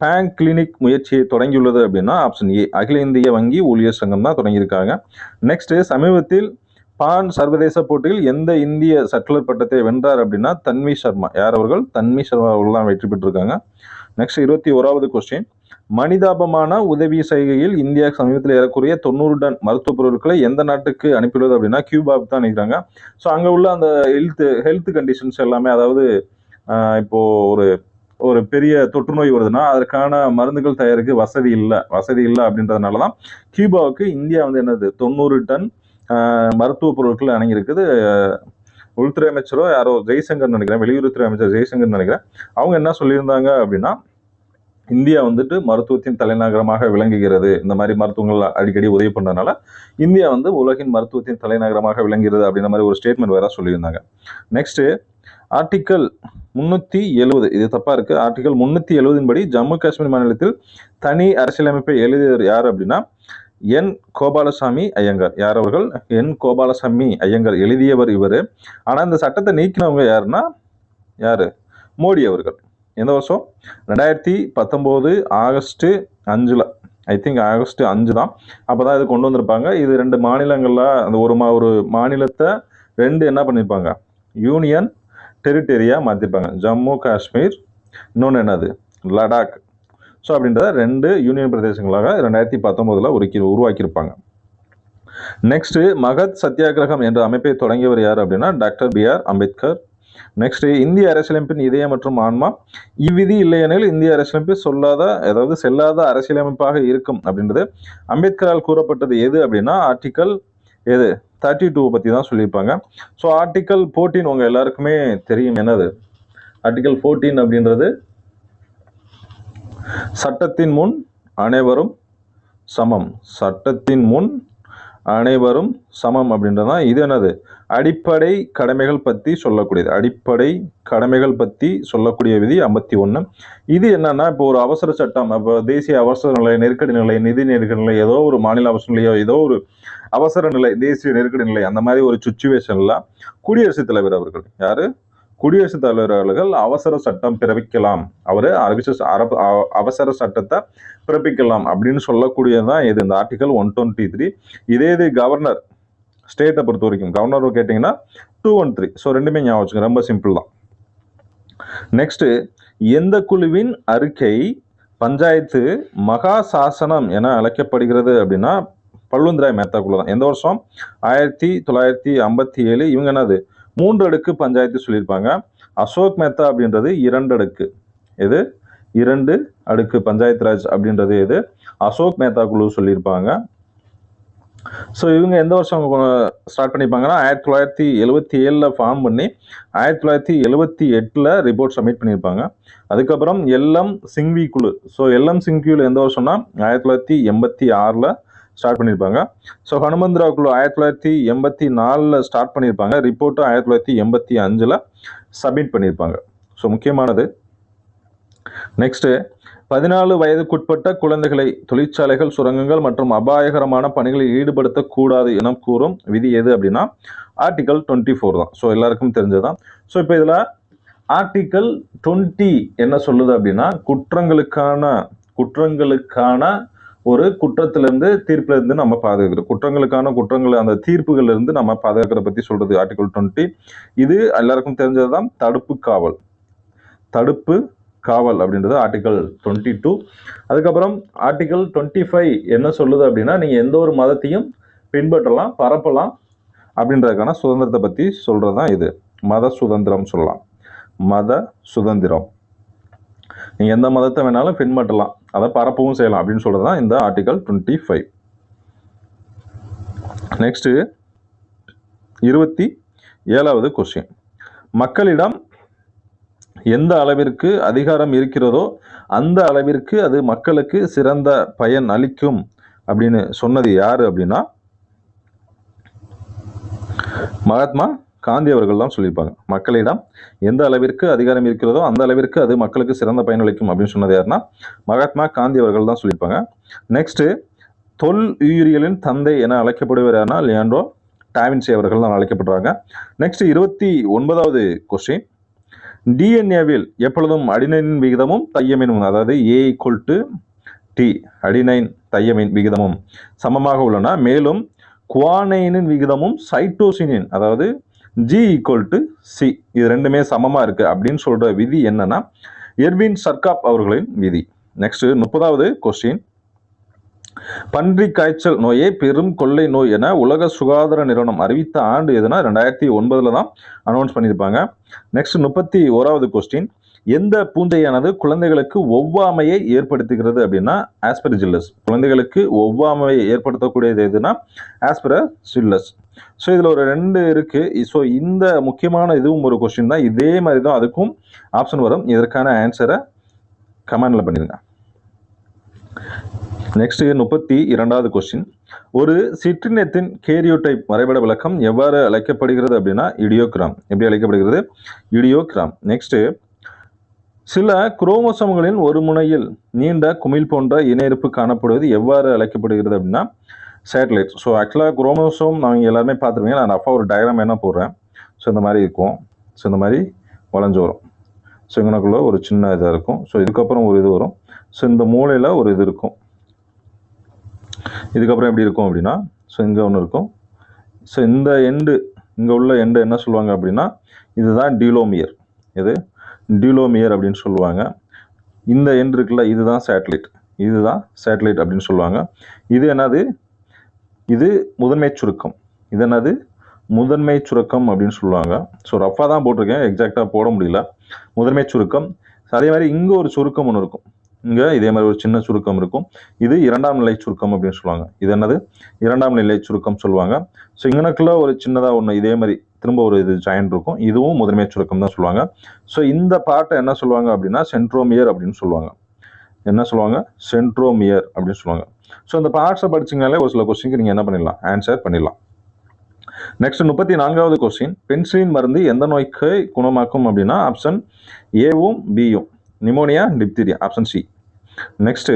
பேங்க் கிளினிக் முயற்சியை தொடங்கியுள்ளது அப்படின்னா ஆப்ஷன் ஏ, அகில இந்திய வங்கி ஊழியர் சங்கம் தான் தொடங்கியிருக்காங்க. நெக்ஸ்ட், சமீபத்தில் பான் சர்வதேச போட்டியில் எந்த இந்திய சட்லர் பட்டத்தை வென்றார் அப்படின்னா தன்வி சர்மா. யார் அவர்கள்? தன்வி சர்மா அவர்கள் தான் வெற்றி பெற்றிருக்காங்க. நெக்ஸ்ட் 21வது கொஸ்டின், மனிதாபமான உதவி செய்கையில் இந்தியா சமீபத்தில் ஏறக்குறைய 90 டன் மருத்துவ பொருட்களை எந்த நாட்டுக்கு அனுப்பியுள்ளது அப்படின்னா கியூபாவுக்கு தான் நினைக்கிறாங்க. ஸோ அங்கே உள்ள அந்த ஹெல்த் கண்டிஷன்ஸ் எல்லாமே, அதாவது இப்போ ஒரு ஒரு பெரிய தொற்று நோய் வருதுன்னா அதற்கான மருந்துகள் தயாரிக்க வசதி இல்லை அப்படின்றதுனால தான் கியூபாவுக்கு இந்தியா வந்து என்னது 90 டன் மருத்துவ பொருட்கள் அடங்கியிருக்குது. உள்துறை அமைச்சரோ யாரோ ஜெய்சங்கர் நினைக்கிறேன், வெளியுறவுத்துறை அமைச்சர் ஜெய்சங்கர் நினைக்கிறேன், அவங்க என்ன சொல்லியிருந்தாங்க அப்படின்னா இந்தியா வந்துட்டு மருத்துவத்தின் தலைநகரமாக விளங்குகிறது, இந்த மாதிரி மருத்துவங்கள் அடிக்கடி உதவி பண்ணதுனால இந்தியா வந்து உலகின் மருத்துவத்தின் தலைநகரமாக விளங்குகிறது அப்படின்ற மாதிரி ஒரு ஸ்டேட்மெண்ட் வேற சொல்லியிருந்தாங்க. நெக்ஸ்ட், ஆர்டிக்கல் 370, இது தப்பா இருக்கு. ஆர்டிக்கல் 370 படி ஜம்மு காஷ்மீர் மாநிலத்தில் தனி அரசியலமைப்பை எழுதியவர் யார் அப்படின்னா என் கோபாலசாமி ஐயங்கார். யார் அவர்கள்? என் கோபாலசாமி ஐயங்கார் எழுதியவர் இவர். ஆனா இந்த சட்டத்தை நீக்கினவங்க யாருன்னா யாரு? மோடி அவர்கள். எந்த வருஷம்? 2019 ஆகஸ்ட் 5, ஐ திங்க் ஆகஸ்ட் 5 தான். அப்போதான் இது கொண்டு வந்திருப்பாங்க. இது 2 மாநிலங்களில் அந்த ஒரு மாநிலத்தை 2 என்ன பண்ணியிருப்பாங்க, யூனியன் டெரிட்டரியாக மாற்றிருப்பாங்க. ஜம்மு காஷ்மீர், இன்னொன்று என்னது லடாக். ஸோ அப்படின்றத 2 யூனியன் பிரதேசங்களாக 2019 உருவாக்கியிருப்பாங்க. நெக்ஸ்ட், மகத் சத்தியாகிரகம் என்ற அமைப்பை தொடங்கியவர் யார் அப்படின்னா டாக்டர் BR அம்பேத்கர். நெக்ஸ்ட், இந்திய அரசியலமைப்பின் இதயம் மற்றும் ஆன்மா. இவ்விதி இல்லையெனில் இந்திய அரசியலமைப்பு செல்லாத அரசியலமைப்பாக இருக்கும் அப்படின்றது அம்பேத்கரால் கூறப்பட்டது எது அப்படின்னா ஆர்டிக்கல் 32 பற்றி தான் சொல்லியிருப்பாங்க. ஸோ ஆர்டிக்கல் 14 உங்க எல்லாருக்குமே தெரியும். என்னது ஆர்டிக்கல் 14 அப்படின்றது? சட்டத்தின் முன் அனைவரும் சமம். சட்டத்தின் முன் அனைவரும் சமம் அப்படின்றதான் இது. என்னது? அடிப்படை கடமைகள் பற்றி சொல்லக்கூடியது. அடிப்படை கடமைகள் பற்றி சொல்லக்கூடிய விதி 51. இது என்னன்னா, இப்போ ஒரு அவசர சட்டம், இப்போ தேசிய அவசர நிலை, நெருக்கடி நிலை, நிதி நெருக்கடி நிலை, ஏதோ ஒரு மாநில அவசர நிலையோ, ஏதோ ஒரு அவசர நிலை, தேசிய நெருக்கடி நிலை, அந்த மாதிரி ஒரு சுச்சுவேஷன்ல குடியரசுத் தலைவர் அவர்கள், யாரு? குடியரசுத் தலைவர் அவர்கள் அவசர சட்டம் பிறப்பிக்கலாம். அவரு அவசர சட்டத்தை பிறப்பிக்கலாம் அப்படின்னு சொல்லக்கூடியதுதான் இது, இந்த ஆர்டிகல் 123. இதே இது கவர்னர், ஸ்டேட்டை பொறுத்த வரைக்கும் கவர்னர் கேட்டீங்கன்னா 213. ஸோ ரெண்டுமே ஞாபகம் வச்சுங்க, ரொம்ப சிம்பிள் தான். நெக்ஸ்ட், எந்த குழுவின் அறிக்கை பஞ்சாயத்து மகா சாசனம் என அழைக்கப்படுகிறது அப்படின்னா பல்வந்த்ராய் மேத்தா குழு தான். எந்த வருஷம்? 1957. இவங்க என்னது 3 அடுக்கு பஞ்சாயத்து சொல்லியிருப்பாங்க. அசோக் மேத்தா அப்படின்றது 2 அடுக்கு. எது? 2 அடுக்கு பஞ்சாயத்து ராஜ் அப்படின்றது எது? அசோக் மேத்தா குழு சொல்லியிருப்பாங்க. ஸோ இவங்க எந்த வருஷம் ஸ்டார்ட் பண்ணியிருப்பாங்கன்னா 1977 ஃபார்ம் பண்ணி 1978 ரிப்போர்ட் சப்மிட் பண்ணியிருப்பாங்க. அதுக்கப்புறம் LM சிங்வி குழு. ஸோ LM சிங்வி குழு எந்த வருஷம்னா 1986 ஸ்டார்ட் பண்ணியிருப்பாங்க. ஸோ ஹனுமந்த்ராவ் குழு 1984 ஸ்டார்ட் பண்ணியிருப்பாங்க. ரிப்போர்ட்டு 1985 சப்மிட் பண்ணியிருப்பாங்க. ஸோ முக்கியமானது. நெக்ஸ்ட், 14 வயதுக்குட்பட்ட குழந்தைகளை தொழிற்சாலைகள், சுரங்கங்கள் மற்றும் அபாயகரமான பணிகளில் ஈடுபடுத்தக்கூடாது என கூறும் விதி எது அப்படின்னா ஆர்டிகல் 24 தான். ஸோ எல்லாருக்கும் தெரிஞ்சதுதான். ஸோ இப்போ இதில் ஆர்டிகல் 20 என்ன சொல்லுது அப்படின்னா குற்றங்களுக்கான ஒரு குற்றத்திலிருந்து தீர்ப்பிலிருந்து நம்ம பாதுகாக்கிறோம். குற்றங்கள் அந்த தீர்ப்புகள் இருந்து நம்ம பாதுகாக்கிற பத்தி சொல்றது ஆர்டிகல் 20. இது எல்லாருக்கும் தெரிஞ்சதுதான். தடுப்பு காவல் அப்படின்றது ஆர்டிகல் 22. அதுக்கப்புறம் ஆர்டிகல் 25 என்ன சொல்லுது அப்படின்னா நீங்க எந்த ஒரு மதத்தையும் பின்பற்றலாம், பரப்பலாம் அப்படின்றதுக்கான சுதந்திரத்தை பத்தி சொல்றதுதான் இது. மத சுதந்திரம் சொல்லலாம். மத சுதந்திரம். நீங்க எந்த மதத்தை வேணாலும் பின்பற்றலாம், அதை பரப்பவும் செய்யலாம் அப்படின்னு சொல்றதுதான் இந்த ஆர்டிகல் 25. நெக்ஸ்ட் 27வது கொஸ்டின், மக்களிடம் எந்த அளவிற்கு அதிகாரம் இருக்கிறதோ அந்த அளவிற்கு அது மக்களுக்கு சிறந்த பயன் அளிக்கும் அப்படின்னு சொன்னது யாரு அப்படின்னா மகாத்மா காந்தி அவர்கள் தான் சொல்லியிருப்பாங்க. மக்களிடம் எந்த அளவிற்கு அதிகாரம் இருக்கிறதோ அந்த அளவிற்கு அது மக்களுக்கு சிறந்த பயனளிக்கும் அப்படின்னு சொன்னது யாருன்னா மகாத்மா காந்தி அவர்கள் தான் சொல்லியிருப்பாங்க. நெக்ஸ்ட், தொல்உயிரியலின் தந்தை என அழைக்கப்படுவர் யாருன்னா லியோனார்டோ டாவின்சி அவர்கள் தான் அழைக்கப்படுறாங்க. நெக்ஸ்ட் 29வது கொஸ்டின், டிஎன்ஏவில் எப்பொழுதும் அடினைனின் விகிதமும் தையமின் அதாவது A = T அடினைன் தையமின் விகிதமும் சமமாக உள்ளன. மேலும் குவானைனின் விகிதமும் சைட்டோசினின் அதாவது G = C இது ரெண்டுமே சமமா இருக்கு அப்படின்னு சொல்ற விதி என்னன்னா எர்வின் சர்காப் அவர்களின் விதி. நெக்ஸ்ட் 30வது கொஸ்டின். பன்றி காய்ச்சல் நோயை பெரும் கொள்ளை நோய் என உலக சுகாதார நிறுவனம் அறிவித்த ஆண்டு எதுனா 2009 தான் அனௌன்ஸ் பண்ணியிருப்பாங்க. நெக்ஸ்ட் 31வது கொஸ்டின். எந்த பூஞ்சையானது குழந்தைகளுக்கு ஒவ்வாமையை ஏற்படுத்துகிறது அப்படின்னா ஆஸ்பெரிஜில்லஸ். குழந்தைகளுக்கு ஒவ்வாமையை ஏற்படுத்தக்கூடியது எதுனா ஆஸ்பெரிஜில்லஸ். ஸோ இதில் ஒரு 2 இருக்கு. ஸோ இந்த முக்கியமான இதுவும் ஒரு கொஸ்டின் தான். இதே மாதிரி தான் அதுக்கும் ஆப்ஷன் வரும். இதற்கான ஆன்சரை கமெண்ட்ல பண்ணிடுங்க. நெக்ஸ்ட் 32வது கொஸ்டின். ஒரு சிற்றினத்தின் கேரியோடைப் வரைபட விளக்கம் எவ்வாறு அழைக்கப்படுகிறது அப்படின்னா இடியோகிராம். எப்படி அழைக்கப்படுகிறது? இடியோகிராம். நெக்ஸ்ட் சில குரோமோசோம்களின் ஒரு முனையில் நீண்ட குமிழ் போன்ற இணையிருப்பு காணப்படுவது எவ்வாறு அழைக்கப்படுகிறது அப்படின்னா சேட்டலைட். ஸோ ஆக்சுவலாக குரோமோசோம் நாங்கள் எல்லாருமே பார்த்துருவீங்க. நான் ரஃபாக ஒரு டயக்ராம் என்ன போடுறேன். ஸோ இந்த மாதிரி இருக்கும். ஸோ இந்த மாதிரி வளைஞ்சு வரும். ஸோ இங்கனக்குள்ள ஒரு சின்ன இதாக இருக்கும். ஸோ இதுக்கப்புறம் ஒரு இது வரும். ஸோ இந்த மூலையில் ஒரு இது இருக்கும். இதுக்கப்புறம் எப்படி இருக்கும் அப்படின்னா ஸோ இங்கே ஒன்று இருக்கும். ஸோ இந்த எண்டு இங்கே உள்ள எண்டு என்ன சொல்லுவாங்க அப்படின்னா இதுதான் டீலோமியர். இது டீலோமியர் அப்படின்னு சொல்லுவாங்க. இந்த எண்டு இருக்குல்ல இதுதான் சேட்டலைட். இதுதான் சேட்டலைட் அப்படின்னு சொல்லுவாங்க. இது என்னது? இது முதன்மை சுருக்கம். இது என்னது? முதன்மை சுருக்கம் அப்படின்னு சொல்லுவாங்க. ஸோ ரஃபாக தான் போட்டிருக்கேன், எக்ஸாக்டாக போட முடியல. முதன்மை சுருக்கம். அதே மாதிரி இங்கே ஒரு சுருக்கம் ஒன்று இருக்கும். இங்கே இதே மாதிரி ஒரு சின்ன சுருக்கம் இருக்கும். இது 2ஆம் நிலை சுருக்கம் அப்படின்னு சொல்லுவாங்க. இது என்னது? 2ஆம் நிலை சுருக்கம் சொல்லுவாங்க. ஸோ இங்கனக்குள்ள ஒரு சின்னதாக ஒன்று இதே மாதிரி திரும்ப ஒரு இது ஜாயின் இருக்கும். இதுவும் முதன்மை சுருக்கம் தான் சொல்லுவாங்க. ஸோ இந்த பார்ட்டை என்ன சொல்லுவாங்க அப்படின்னா சென்ட்ரோமியர் அப்படின்னு சொல்லுவாங்க. என்ன சொல்லுவாங்க? சென்ட்ரோமியர் அப்படின்னு சொல்லுவாங்க. ஸோ இந்த பார்ட்ஸை படிச்சிங்கனாலே ஒரு சில கொஸ்டினுக்கு நீங்கள் என்ன பண்ணிடலாம்? ஆன்சர் பண்ணிடலாம். Next 34வது question. பென்சிலின் மருந்து எந்த நோய்க்கு குணமாக்கும் அப்படின்னா ஆப்ஷன் ஏவும் பியும் pneumonia diphtheria option C. Next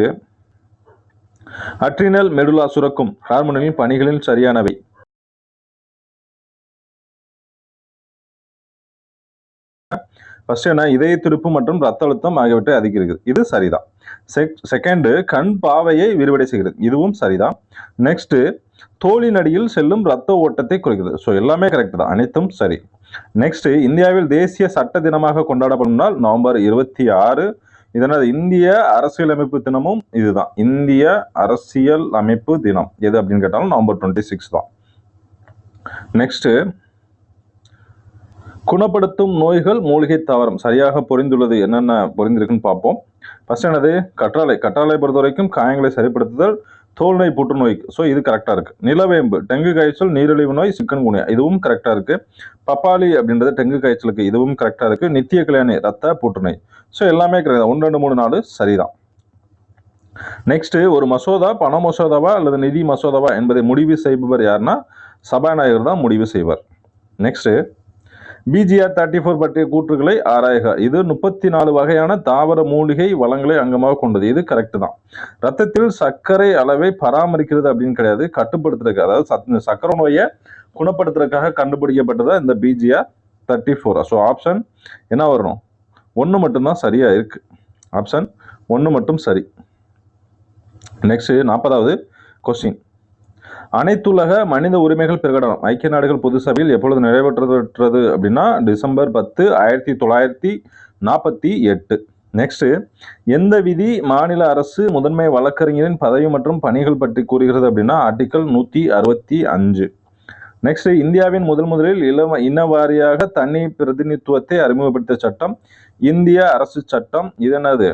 adrenal medulla சுரக்கும் ஹார்மோனின் பணிகளில் சரியானவை. ஃபர்ஸ்ட் என்ன? இதய துடிப்பு மற்றும் ரத்த அழுத்தம் ஆகியவற்றை அதிகரிக்கிறது. இது சரிதான். செகண்ட் கண் பாவையை விரிவடை செய்கிறது. இதுவும் சரிதான். நெக்ஸ்ட் தோலின் அடியில் செல்லும் ரத்த ஓட்டத்தை குறைக்கிறது. ஸோ எல்லாமே கரெக்ட் தான், அனைத்தும் சரி. நெக்ஸ்ட் இந்தியாவில் தேசிய சட்ட தினமாக கொண்டாடப்படும் நாள் நவம்பர் 26. இதனால் இந்திய அரசியலமைப்பு தினமும் இதுதான். இந்திய அரசியல் அமைப்பு தினம் எது அப்படின்னு கேட்டாலும் நவம்பர் 26 தான். நெக்ஸ்ட் குணப்படுத்தும் நோய்கள் மூலிகை தாவரம் சரியாக பொறிந்துள்ளது. என்னென்ன பொறிந்திருக்குன்னு பார்ப்போம். ஃபர்ஸ்ட் என்னது? கற்றாழை. கற்றாழை பொறுத்த வரைக்கும் காயங்களை சரிப்படுத்துதல், தோல் நோய், புற்றுநோய்க்கு. ஸோ இது கரெக்டாக இருக்கு. நிலவேம்பு டெங்கு காய்ச்சல், நீரிழிவு நோய், சிக்கன்குனியா இதுவும் கரெக்டாக இருக்கு. பப்பாளி அப்படின்றது டெங்கு காய்ச்சலுக்கு, இதுவும் கரெக்டாக இருக்கு. நித்திய கல்யாணி ரத்த புற்றுநோய். ஸோ எல்லாமே கரெக்ட். 1 2 3 4 சரிதான். நெக்ஸ்ட் ஒரு மசோதா பண மசோதாவா அல்லது நிதி மசோதாவா என்பதை முடிவு செய்பவர் யாருன்னா சபாநாயகர் தான் முடிவு செய்வார். நெக்ஸ்ட் BGR 34 பற்றிய கூற்றுகளை ஆராய்க. இது 34 வகையான தாவர மூலிகை வளங்களை அங்கமாக கொண்டது. இது கரெக்ட் தான். ரத்தத்தில் சர்க்கரை அளவை பராமரிக்கிறது அப்படின்னு கிடையாது, கட்டுப்படுத்துறதுக்கு. அதாவது சர்க்கரை நோயை குணப்படுத்துறதுக்காக கண்டுபிடிக்கப்பட்டதா இந்த BGR 34. ஸோ ஆப்ஷன் என்ன வரணும்? 1 மட்டும்தான் சரியா இருக்கு. ஆப்ஷன் 1 மட்டும் சரி. நெக்ஸ்ட் 40வது கொஸ்டின். அனைத்துலக மனித உரிமைகள் பிரகடனம் ஐக்கிய நாடுகள் பொது சபையில் எப்பொழுது நிறைவேற்றப்பட்டது அப்படின்னா டிசம்பர் 10 1948. நெக்ஸ்ட் எந்த விதி மாநில அரசு முதன்மை வழக்கறிஞரின் பதவி மற்றும் பணிகள் பற்றி கூறுகிறது அப்படின்னா ஆர்டிகல் 165. நெக்ஸ்ட் இந்தியாவின் முதலில் இனவாரியாக தனி பிரதிநிதித்துவத்தை அறிமுகப்படுத்திய சட்டம் இந்திய அரசு சட்டம். இது என்னது?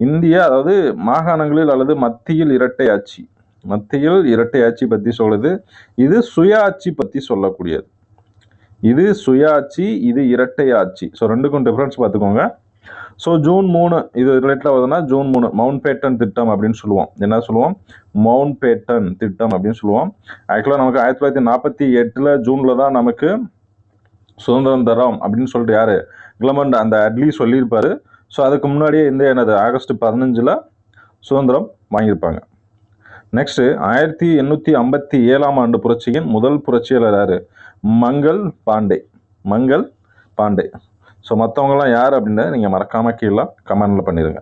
இந்திய அதாவது மாகாணங்களில் அல்லது மத்தியில் இரட்டை ஆட்சி. மத்தியில் இரட்டை ஆட்சி பற்றி சொல்லுது. இது சுயாட்சி பற்றி சொல்லக்கூடியது. இது சுயாட்சி, இது இரட்டை ஆட்சி. ஸோ ரெண்டுக்கும் டிஃபரன்ஸ் பார்த்துக்கோங்க. ஸோ ஜூன் 3 இது ரிலேட்டடாக வருதுன்னா ஜூன் 3 மவுண்ட் பேட்டன் திட்டம் அப்படின்னு சொல்லுவோம். என்ன சொல்லுவோம்? மவுண்ட் பேட்டன் திட்டம் அப்படின்னு சொல்லுவோம். ஆக்சுவலாக நமக்கு 1948 ஜூனில் தான் நமக்கு சுதந்திரம் தரோம் அப்படின்னு சொல்லிட்டு யாரு கிளமண்ட் அந்த அட்லி சொல்லியிருப்பாரு. ஸோ அதுக்கு முன்னாடியே இந்த என்னது ஆகஸ்ட் 15 சுதந்திரம் வாங்கியிருப்பாங்க. நெக்ஸ்ட் 1857 ஆண்டு புரட்சியின் முதல் புரட்சியாளர் யாரு? மங்கள் பாண்டே. மங்கள் பாண்டே. ஸோ மற்றவங்கலாம் யார் அப்படின்னு நீங்கள் மறக்காமல் கீழே கமெண்டில் பண்ணிடுங்க.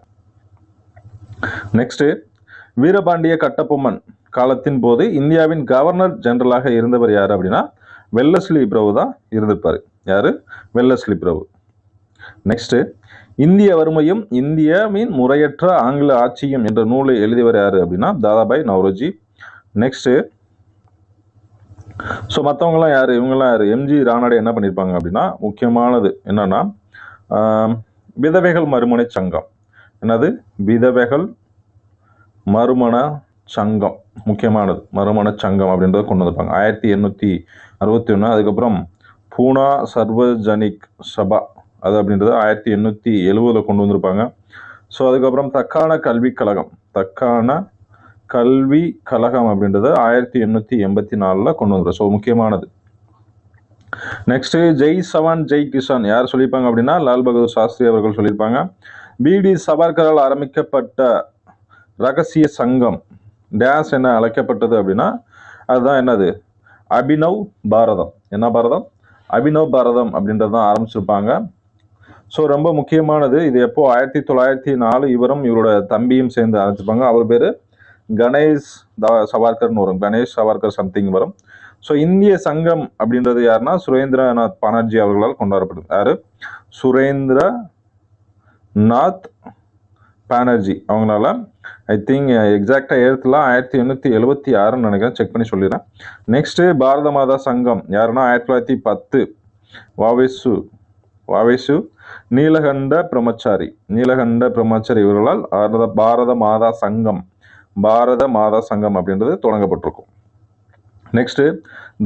நெக்ஸ்ட்டு, வீரபாண்டிய கட்டபொம்மன் காலத்தின் போது இந்தியாவின் கவர்னர் ஜெனரலாக இருந்தவர் யார் அப்படின்னா வெல்லஸ்லி பிரபு தான் இருந்திருப்பார். யார்? வெல்லஸ்லி பிரபு. நெக்ஸ்ட்டு, இந்திய வறுமையும் இந்தியாவின் முறையற்ற ஆங்கில ஆட்சியும் என்ற நூலை எழுதியவர் யார் அப்படின்னா தாதாபாய் நவ்ரோஜி. நெக்ஸ்ட்டு, ஸோ மற்றவங்களாம் யார்? இவங்கெல்லாம் யார்? எம்ஜி ராணாடே என்ன பண்ணியிருப்பாங்க அப்படின்னா முக்கியமானது என்னன்னா விதவைகள் மறுமண சங்கம். என்னது? விதவைகள் மறுமண சங்கம் முக்கியமானது. மறுமண சங்கம் அப்படின்றத கொண்டு வந்திருப்பாங்க 1861. அதுக்கப்புறம் பூனா சர்வஜனிக் சபா அது அப்படின்றது 1870 கொண்டு வந்திருப்பாங்க. ஸோ அதுக்கப்புறம் தக்கான கல்விக் கழகம் அப்படின்றது 1884 கொண்டு வந்துடும். ஸோ முக்கியமானது. நெக்ஸ்ட், ஜெய் சவான் ஜெய் கிஷான் யார் சொல்லியிருப்பாங்க அப்படின்னா லால் பகதூர் சாஸ்திரி அவர்கள் சொல்லியிருப்பாங்க. பிடி சவர்கரால் ஆரம்பிக்கப்பட்ட ரகசிய சங்கம் டேஸ் என்ன அழைக்கப்பட்டது அப்படின்னா அதுதான் என்னது? அபினவ் பாரதம். என்ன பாரதம்? அபினவ் பாரதம் அப்படின்றது தான் ஆரம்பிச்சிருப்பாங்க. ஸோ ரொம்ப முக்கியமானது. இது எப்போ? 1904 இவரும் இவரோட தம்பியும் சேர்ந்து ஆரம்பிச்சிருப்பாங்க. அவர் பேர் கணேஷ் சவார்கர்னு வரும். கணேஷ் சவார்கர் சம்திங் வரும். ஸோ இந்திய சங்கம் அப்படின்றது யாருன்னா சுரேந்திரநாத் பானர்ஜி அவர்களால் கொண்டாடப்படுது. யாரு? சுரேந்திரநாத் பானர்ஜி அவங்களால. ஐ திங்க் எக்ஸாக்டாக எழுத்துலாம் 1876 நினைக்கிறேன். செக் பண்ணி சொல்லிடுறேன். நெக்ஸ்ட், பாரத மாதா சங்கம் யாருன்னா 1910 வாவேசு நீலகண்ட பிரம்மச்சாரி இவர்களால் பாரத மாதா சங்கம் அப்படின்றது தொடங்கப்பட்டிருக்கும். நெக்ஸ்ட்,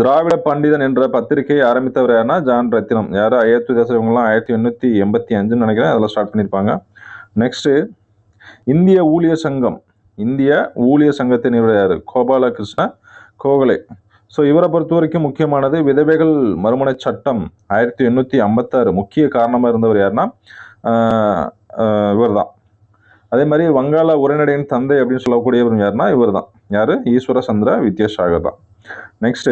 திராவிட பண்டிதன் என்ற பத்திரிகையை ஆரம்பித்தவர் யாருன்னா ஜான் ரத்தினம். யாரு? அயோத்திதாசர் இவங்கெல்லாம் 1885 நினைக்கிறேன் அதில் ஸ்டார்ட் பண்ணியிருப்பாங்க. நெக்ஸ்ட், இந்திய ஊழிய சங்கத்தின் இவர் யாரு? கோபாலகிருஷ்ண கோகலே. ஸோ இவரை பொறுத்த வரைக்கும் முக்கியமானது விதவைகள் மறுமண சட்டம் 1856 முக்கிய காரணமாக இருந்தவர் யாருன்னா இவர் தான். அதே மாதிரி வங்காள உரைநடையின் தந்தை அப்படின்னு சொல்லக்கூடியவர் யாருன்னா இவர் தான். யாரு? ஈஸ்வர சந்திர வித்யாசாகர் தான். நெக்ஸ்ட்,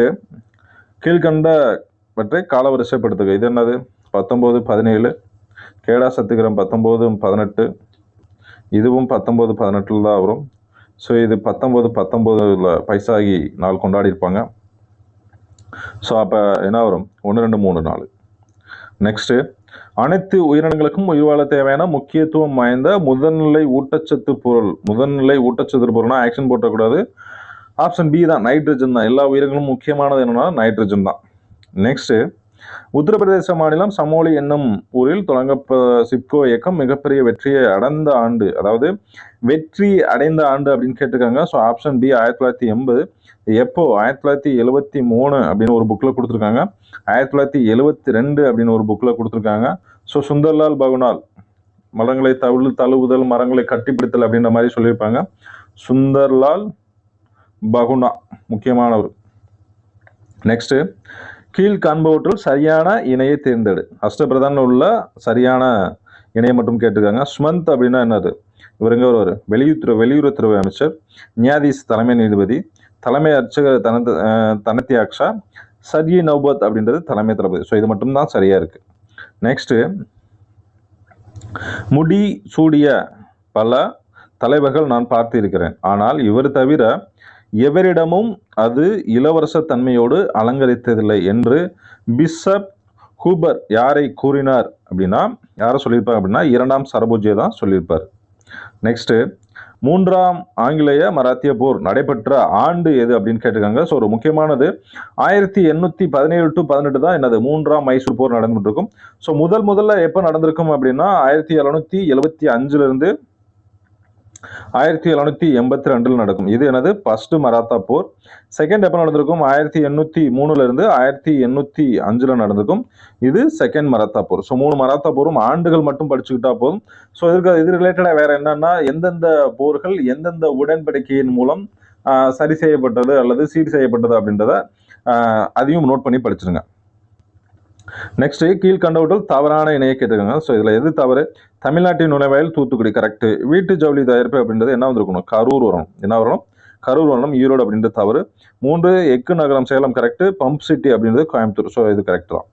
கீழ்கண்டவற்றை காலவரிசைப்படுத்துக. இது என்னது? 1917, கேடா சத்திகரம் 1918, இதுவும் 1918 தான் வரும். ஸோ இது 1919 பைசாகி நாள் கொண்டாடி இருப்பாங்க. ஸோ அப்போ என்ன வரும்? 1, 2, 3, 4. நெக்ஸ்ட், அனைத்து உயிரினங்களுக்கும் உயிர் வாழ தேவையான முக்கியத்துவம் வாய்ந்த முதல்நிலை ஊட்டச்சத்து பொருள்னா ஆக்ஷன் போட்டக்கூடாது. ஆப்ஷன் பி தான், நைட்ரஜன் தான். எல்லா உயிர்களும் முக்கியமானது என்னன்னா நைட்ரஜன் தான். நெக்ஸ்ட், உத்தரப்பிரதேச மாநிலம் சமோலி என்னும் ஊரில் சிப்கோ இயக்கம் மிகப்பெரிய வெற்றியை அடைந்த ஆண்டு. அதாவது வெற்றி அடைந்த ஆண்டு அப்படின்னு கேட்டிருக்காங்க. So option B 1980. எப்போ? 1973 அப்படின்னு ஒரு புக்கில் கொடுத்துருக்காங்க. 1972 அப்படின்னு ஒரு புக்கில் கொடுத்துருக்காங்க. ஸோ சுந்தர்லால் பகுனால் மரங்களை தழுவுதல் மரங்களை கட்டிப்பிடித்தல் அப்படின்ற மாதிரி சொல்லியிருப்பாங்க. சுந்தர்லால் பகுனா முக்கியமானவர். நெக்ஸ்ட், கீழ் காண்பவற்றுள் சரியான இணையை தேர்ந்தெடு. அஷ்டபிரதான் உள்ள சரியான இணையை மட்டும் கேட்டிருக்காங்க. சுமந்த் அப்படின்னா என்னது? இவருங்க ஒரு வெளியுறவுத்துறை அமைச்சர், நியாதீஸ் தலைமை நீதிபதி, தலைமை அர்ச்சகர் தனத்தியாக்ஷா, சர்யி நவ்பத் அப்படின்றது தலைமை தளபதி. ஸோ இது மட்டும்தான் சரியா இருக்கு. நெக்ஸ்ட், முடி சூடிய பல தலைவர்கள் நான் பார்த்து இருக்கிறேன், ஆனால் இவர் தவிர எவரிடமும் அது இளவரச தன்மையோடு அலங்கரித்ததில்லை என்று பிஷப் ஹூபர் யாரை கூறினார் அப்படின்னா யாரை சொல்லியிருப்பார் அப்படின்னா 2ஆம் சரபோஜியை தான் சொல்லியிருப்பார். நெக்ஸ்ட், 3ஆம் ஆங்கிலேய மராத்திய போர் நடைபெற்ற ஆண்டு எது அப்படின்னு கேட்டிருக்காங்க. ஸோ ஒரு முக்கியமானது 1817 to 18 தான் என்னது 3ஆம் மைசூர் போர் நடந்துட்டு இருக்கும். ஸோ முதல்ல எப்போ நடந்திருக்கும் அப்படின்னா 1775 1782 நடக்கும். இது என்னது? ஃபர்ஸ்ட் மராத்தா போர். செகண்ட் எப்போ நடந்திருக்கும்? 1803 1805 நடந்திருக்கும். இது செகண்ட் மராத்தா போர். ஸோ 3 மராத்தா போரும் ஆண்டுகள் மட்டும் படிச்சுக்கிட்டா போதும். ஸோ இது ரிலேட்டடாக வேற என்னன்னா எந்தெந்த போர்கள் எந்தெந்த உடன்படிக்கையின் மூலம் சரி செய்யப்பட்டது அல்லது சீர் செய்யப்பட்டது அப்படின்றத அதையும் நோட் பண்ணி படிச்சிருங்க. நெக்ஸ்ட், கீழ்கண்டவற்றில் தவறான இணையை கேட்டிருக்காங்க. ஸோ இதில் எது தவறு? தமிழ்நாட்டின் நுழைவாயில் தூத்துக்குடி கரெக்ட். வீட்டு ஜவுளி தயாரிப்பு அப்படின்றது என்ன வந்திருக்கணும்? கரூர் வரணும். என்ன வரணும்? கரூர் வரணும். ஈரோடு அப்படின்றது தவறு. 3 எக்கு நகரம் சேலம் கரெக்ட். பம்ப் சிட்டி அப்படின்றது கோயம்புத்தூர். ஸோ இது கரெக்ட் தான்.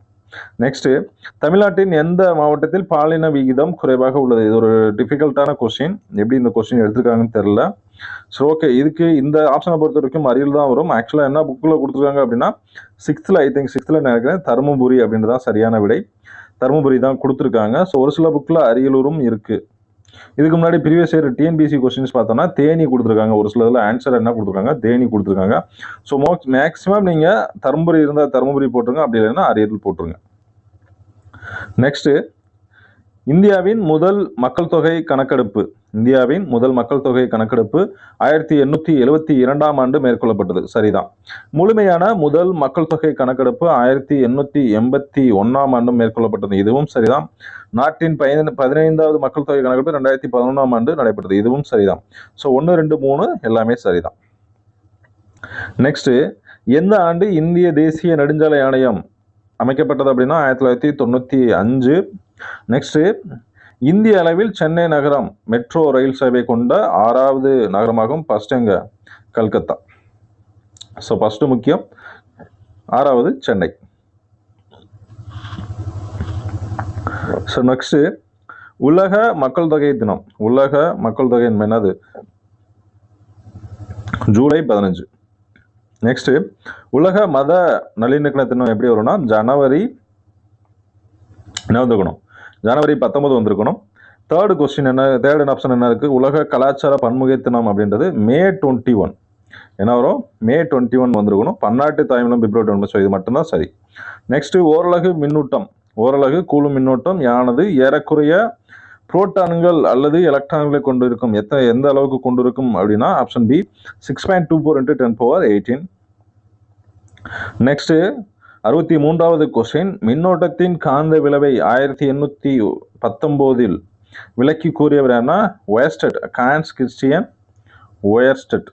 நெக்ஸ்ட், தமிழ்நாட்டின் எந்த மாவட்டத்தில் பாலின விகிதம் குறைவாக உள்ளது? இது ஒரு டிஃபிகல்ட்டான கொஸ்டின். எப்படி இந்த கொஸ்டின் எடுத்திருக்காங்கன்னு தெரியல. ஸோ ஓகே, இதுக்கு இந்த ஆப்ஷனை பொறுத்த வரைக்கும் அரியல் தான் வரும். ஆக்சுவலாக என்ன புக்கில் கொடுத்துருக்காங்க அப்படின்னா 6th ஐ திங்க் 6th நினைக்கிறேன் தருமபுரி அப்படின்றது தான் சரியான விடை. தருமபுரி தான் கொடுத்துருக்காங்க. ஸோ ஒரு சில புக்கில் அரியலூரும் இருக்கு. இதுக்கு முன்னாடி ப்ரீவியஸ் இயர் டிஎன்பிசி கொஸ்டின்ஸ் பார்த்தோம்னா தேனி கொடுத்துருக்காங்க. ஒரு சில இதில் ஆன்சர் என்ன கொடுத்துருக்காங்க, தேனி கொடுத்துருக்காங்க. ஸோ மேக்ஸிமம் நீங்கள் தருமபுரி இருந்தால் தருமபுரி போட்டுருங்க, அப்படி இல்லைன்னா அரியலூர் போட்டுருங்க. நெக்ஸ்ட், இந்தியாவின் முதல் மக்கள் தொகை கணக்கெடுப்பு 1872ஆம் ஆண்டு மேற்கொள்ளப்பட்டது. சரிதான். முழுமையான முதல் மக்கள் தொகை கணக்கெடுப்பு 1881ஆம் ஆண்டு மேற்கொள்ளப்பட்டது. இதுவும் சரிதான். நாட்டின் 15வது மக்கள் தொகை கணக்கெடுப்பு 2011ஆம் ஆண்டு நடைபெற்றது. இதுவும் சரிதான். ஸோ 1, 2, 3 எல்லாமே சரிதான். நெக்ஸ்ட், எந்த ஆண்டு இந்திய தேசிய நெடுஞ்சாலை ஆணையம் அமைக்கப்பட்டது அப்படின்னா 1995. நெக்ஸ்ட், இந்திய அளவில் சென்னை நகரம் மெட்ரோ ரயில் சேவை கொண்ட 6வது நகரமாகும். ஃபர்ஸ்ட் எங்க? கல்கத்தா. ஸோ ஃபர்ஸ்ட் முக்கியம், 6வது சென்னை. ஸோ நெக்ஸ்ட், உலக மக்கள் தொகை தினம். உலக மக்கள் தொகை என்னது? ஜூலை 15. நெக்ஸ்ட், உலக மத நல்லிணக்க தினம் எப்படி வரும்னா ஜனவரி 19 வந்திருக்கணும். தேர்ட் கொஸ்டின் என்ன? தேர்ட் ஆப்ஷன் என்ன இருக்கு? உலக கலாச்சார பன்முகை தினம் அப்படின்றது மே 21 என்ன வரும்? மே 21 வந்திருக்கணும். பன்னாட்டு தாய்மொழி பிப்ரவரி 9. ஸோ இது மட்டும்தான் சரி. நெக்ஸ்ட், ஓரலகு மின்னூட்டம். ஓரலகு கூலும் மின்னோட்டம் யானது ஏறக்குறைய புரோட்டான்கள் அல்லது எலக்ட்ரான்களை கொண்டு இருக்கும். எந்த அளவுக்கு கொண்டு இருக்கும் அப்படின்னா ஆப்ஷன் பி 6.24 × 10⁻18. நெக்ஸ்ட், 63வது கொஸ்டின், மின்னோட்டத்தின் காந்த விளைவை 1819 விளக்கி கூறியவர் என்ன? Oersted. Hans Christian Oersted.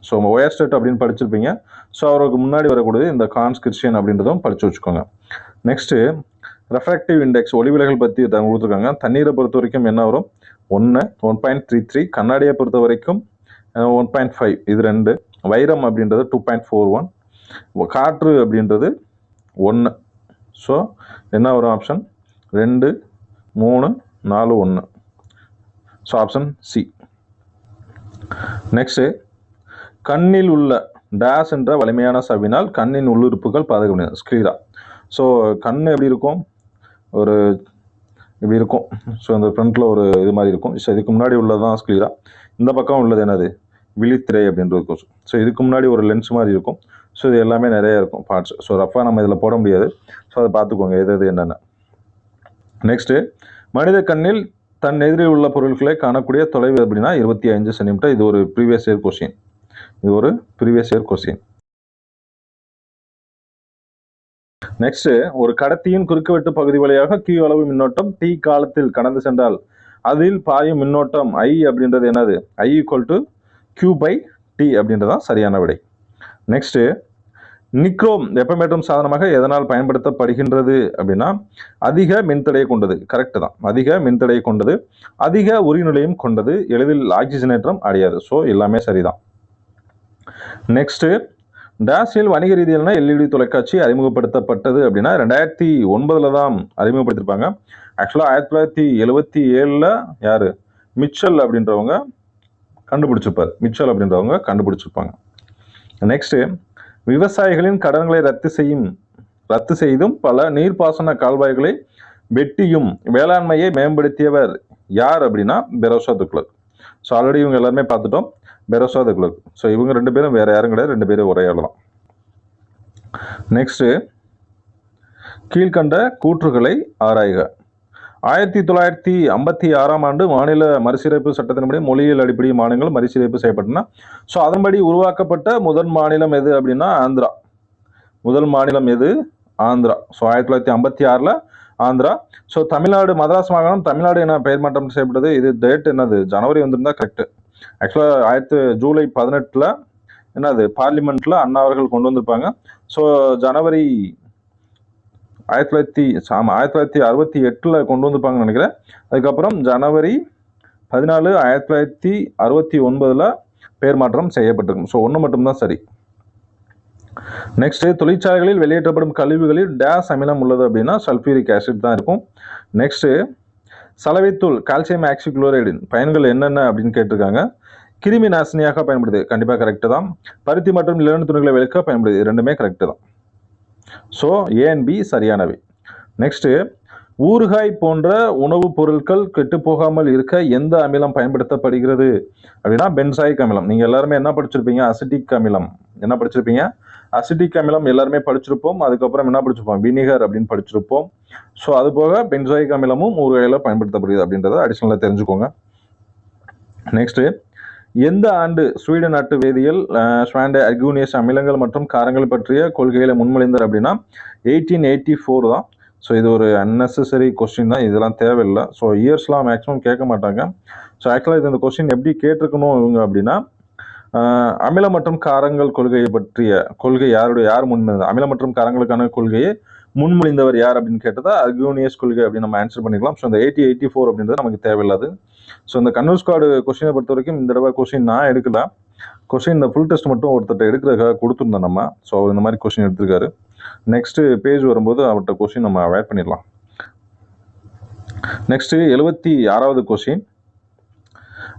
So Oersted அப்படின்னு படிச்சிருப்பீங்க. ஸோ அவருக்கு முன்னாடி வரக்கூடியது இந்த ஹான்ஸ் கிறிஸ்டியன் அப்படின்றதும் படிச்சு வச்சுக்கோங்க. நெக்ஸ்ட், ரெஃப்ராக்டிவ் இண்டெக்ஸ் ஒளிவிலகல் பற்றி கொடுத்துருக்காங்க. தண்ணீரை பொறுத்த வரைக்கும் என்ன வரும்? 1.33. கண்ணாடியை பொறுத்த வரைக்கும் 1.5. இது 2. வைரம் அப்படின்றது 2.41. காற்று அப்படின்றது 1. ஸோ என்ன வரும்? Option 2, 3, 4, 1. So option C. Next, கண்ணில் உள்ள டேஸ் என்ற வலிமையான சவினால் கண்ணின் உள்ளுறுப்புகள் பாதுகாப்பு. ஸ்க்ளீரா. ஸோ கண் எப்படி இருக்கும்? ஒரு இப்படி இருக்கும். ஸோ இந்த ஃப்ரண்ட்ல ஒரு இது மாதிரி இருக்கும். ஸோ இதுக்கு முன்னாடி உள்ளதுதான் ஸ்க்ளீரா. இந்த பக்கம் உள்ளது என்னது? விழித்திரை அப்படின்றது கொஸ்டின். ஸோ இதுக்கு முன்னாடி ஒரு லென்ஸ் மாதிரி இருக்கும். ஸோ இது எல்லாமே நிறைய இருக்கும் பார்ட்ஸ். ஸோ ரஃபாக நம்ம இதில் போட முடியாது. ஸோ அதை பார்த்துக்கோங்க எது என்னென்ன. நெக்ஸ்ட்டு, மனித கண்ணில் தன் எதிரில் உள்ள பொருட்களை காணக்கூடிய தொலைவு அப்படின்னா 25 சென்டிமீட்டர். இது ஒரு ப்ரீவியஸ் இயர் கொஸ்டின். நெக்ஸ்ட், ஒரு கடத்தியின் குறுக்குவெட்டு பகுதி வழியாக Q அளவு மின்னோட்டம் T காலத்தில் கடந்து சென்றால் அதில் பாயும் மின்னோட்டம் I அப்படின்றது என்னது? I = Q/T அப்படின்றதான் சரியான விடை. நெக்ஸ்ட், நிக்ரோம் வெப்பமேற்றும் சாதனமாக எதனால் பயன்படுத்தப்படுகின்றது அப்படின்னா அதிக மின்தடையை கொண்டது. கரெக்ட் தான். அதிக மின்தடையை கொண்டது, அதிக உரிநிலையும் கொண்டது, எளிதில் ஆக்சிஜனேற்றம் அடையாது. ஸோ எல்லாமே சரிதான். நெக்ஸ்ட், டேஷில் வணிக ரீதியான LED தொலைக்காட்சி அறிமுகப்படுத்தப்பட்டது அப்படின்னா 2009 தான் அறிமுகப்படுத்திருப்பாங்க. ஆக்சுவலாக 1977 யாரு? மிச்சல் அப்படின்றவங்க கண்டுபிடிச்சிருப்பாங்க. நெக்ஸ்ட், விவசாயிகளின் கடன்களை ரத்து செய்தும் பல நீர்ப்பாசன கால்வாய்களை வெட்டியும் வேளாண்மையை மேம்படுத்தியவர் யார் அப்படின்னா பெரோசா துக்ளக். ஸோ ஆல்ரெடி இவங்க எல்லாருமே பார்த்துட்டோம். பெரோசா துக்ளக். ஸோ இவங்க 2 பேரும் வேற யாரும் கிடையாது. 2 பேரும் ஒரே ஆள் தான். நெக்ஸ்ட், கீழ்கண்ட கூற்றுகளை ஆராய்க. 1956ஆம் ஆண்டு மாநில மறுசீரமைப்பு சட்டத்தின்படி மொழியியல் அடிப்படை மாநிலங்கள் மறுசீரமைப்பு செய்யப்பட்டன. ஸோ அதன்படி உருவாக்கப்பட்ட முதல் மாநிலம் எது அப்படின்னா ஆந்திரா. முதல் மாநிலம் எது? ஆந்திரா. ஸோ 1956 ஆந்திரா. ஸோ தமிழ்நாடு, மதராஸ் மாகாணம் தமிழ்நாடு என பெயர் மாற்றம் செய்யப்பட்டது. இது டேட் என்னது? ஜனவரி வந்திருந்தா கரெக்ட். ஆக்சுவலாக ஜூலை 18 என்னது பார்லிமெண்ட்ல அண்ணா அவர்கள் கொண்டு வந்திருப்பாங்க. ஸோ ஜனவரி 1968 கொண்டு வந்திருப்பாங்கன்னு நினைக்கிறேன். அதுக்கப்புறம் ஜனவரி 14 1969 பெயர் மாற்றம் செய்யப்பட்டிருக்கும். ஸோ ஒன்று மட்டும்தான் சரி. நெக்ஸ்ட், தொழிற்சாலைகளில் வெளியேற்றப்படும் கழிவுகளில் டேஸ் அமிலம் உள்ளது அப்படின்னா சல்ஃபியூரிக் ஆசிட் தான் இருக்கும். நெக்ஸ்ட், சலவைத்தூள் கால்சியம் ஆக்சிகுளோரைடின் பயன்கள் என்னென்ன அப்படின்னு கேட்டிருக்காங்க. கிருமி நாசினியாக பயன்படுது, கண்டிப்பாக கரெக்டு தான். பருத்தி மற்றும் லினன் துணிகளை விளக்க பயன்படுது, ரெண்டுமே கரெக்டு தான். ஸோ ஏ அண்ட் பி சரியானவை. நெக்ஸ்ட், ஊறுகாய் போன்ற உணவுப் பொருட்கள் கெட்டு போகாமல் இருக்க எந்த அமிலம் பயன்படுத்தப்படுகிறது அப்படின்னா பென்சாயிக் அமிலம். நீங்க எல்லாருமே என்ன படிச்சிருப்பீங்க? அசிட்டிக் அமிலம். என்ன படிச்சிருப்பீங்க? அசிட்டிக் அமிலம் எல்லாருமே படிச்சிருப்போம். அதுக்கப்புறம் என்ன படிச்சிருப்போம்? வினிகர் அப்படின்னு படிச்சிருப்போம். ஸோ அது போக பென்சாயிக் அமிலமும் ஊறுகாயில பயன்படுத்தப்படுகிறது அப்படின்றத அடிஷனலாக தெரிஞ்சுக்கோங்க. நெக்ஸ்ட், எந்த ஆண்டு ஸ்வீடன் நாட்டு வேதியியல் ஸ்வாண்டே அர்கூனியஸ் அமிலங்கள் மற்றும் காரங்கள் பற்றிய கொள்கைகளை முன்மொழிந்தார் அப்படின்னா 1884 தான். ஸோ இது ஒரு அன்னெசரி கொஸ்டின் தான், இதெல்லாம் தேவையில்லை. ஸோ இயர்ஸ்லாம் மேக்ஸிமம் கேட்க மாட்டாங்க. ஸோ ஆக்சுவலாக இது இந்த கொஸ்டின் எப்படி கேட்டிருக்கணும் இவங்க அப்படின்னா, அமிலம் மற்றும் காரங்கள் கொள்கையை பற்றிய கொள்கை யார் முன்மொழிந்தார், அமிலம் மற்றும் காரங்களுக்கான கொள்கையை முன்மொழிந்தவர் யார் அப்படின்னு கேட்டதா அர்கூனியஸ் கொள்கை அப்படின்னு நம்ம ஆன்சர் பண்ணிக்கலாம். ஸோ இந்த 1884 அப்படின்றது நமக்கு தேவையில்லாது. ஸோ இந்த கன்வர்ஸ் கார்டு கொஸ்டினை பொறுத்த வரைக்கும் இந்த தடவை கொஸ்டின் நான் எடுக்கல. கொஸ்டின் இந்த ஃபுல் டெஸ்ட் மட்டும் ஒருத்தர் எடுக்கிறதுக்காக கொடுத்துருந்தோம் நம்ம. ஸோ அவர் இந்த மாதிரி கொஸ்டின் எடுத்திருக்காரு. நெக்ஸ்ட் பேஜ் வரும்போது அவர்கிட்ட கொஸ்டின் நம்ம அவாய்ட் பண்ணிடலாம். நெக்ஸ்ட் 76வது கொஸ்டின்,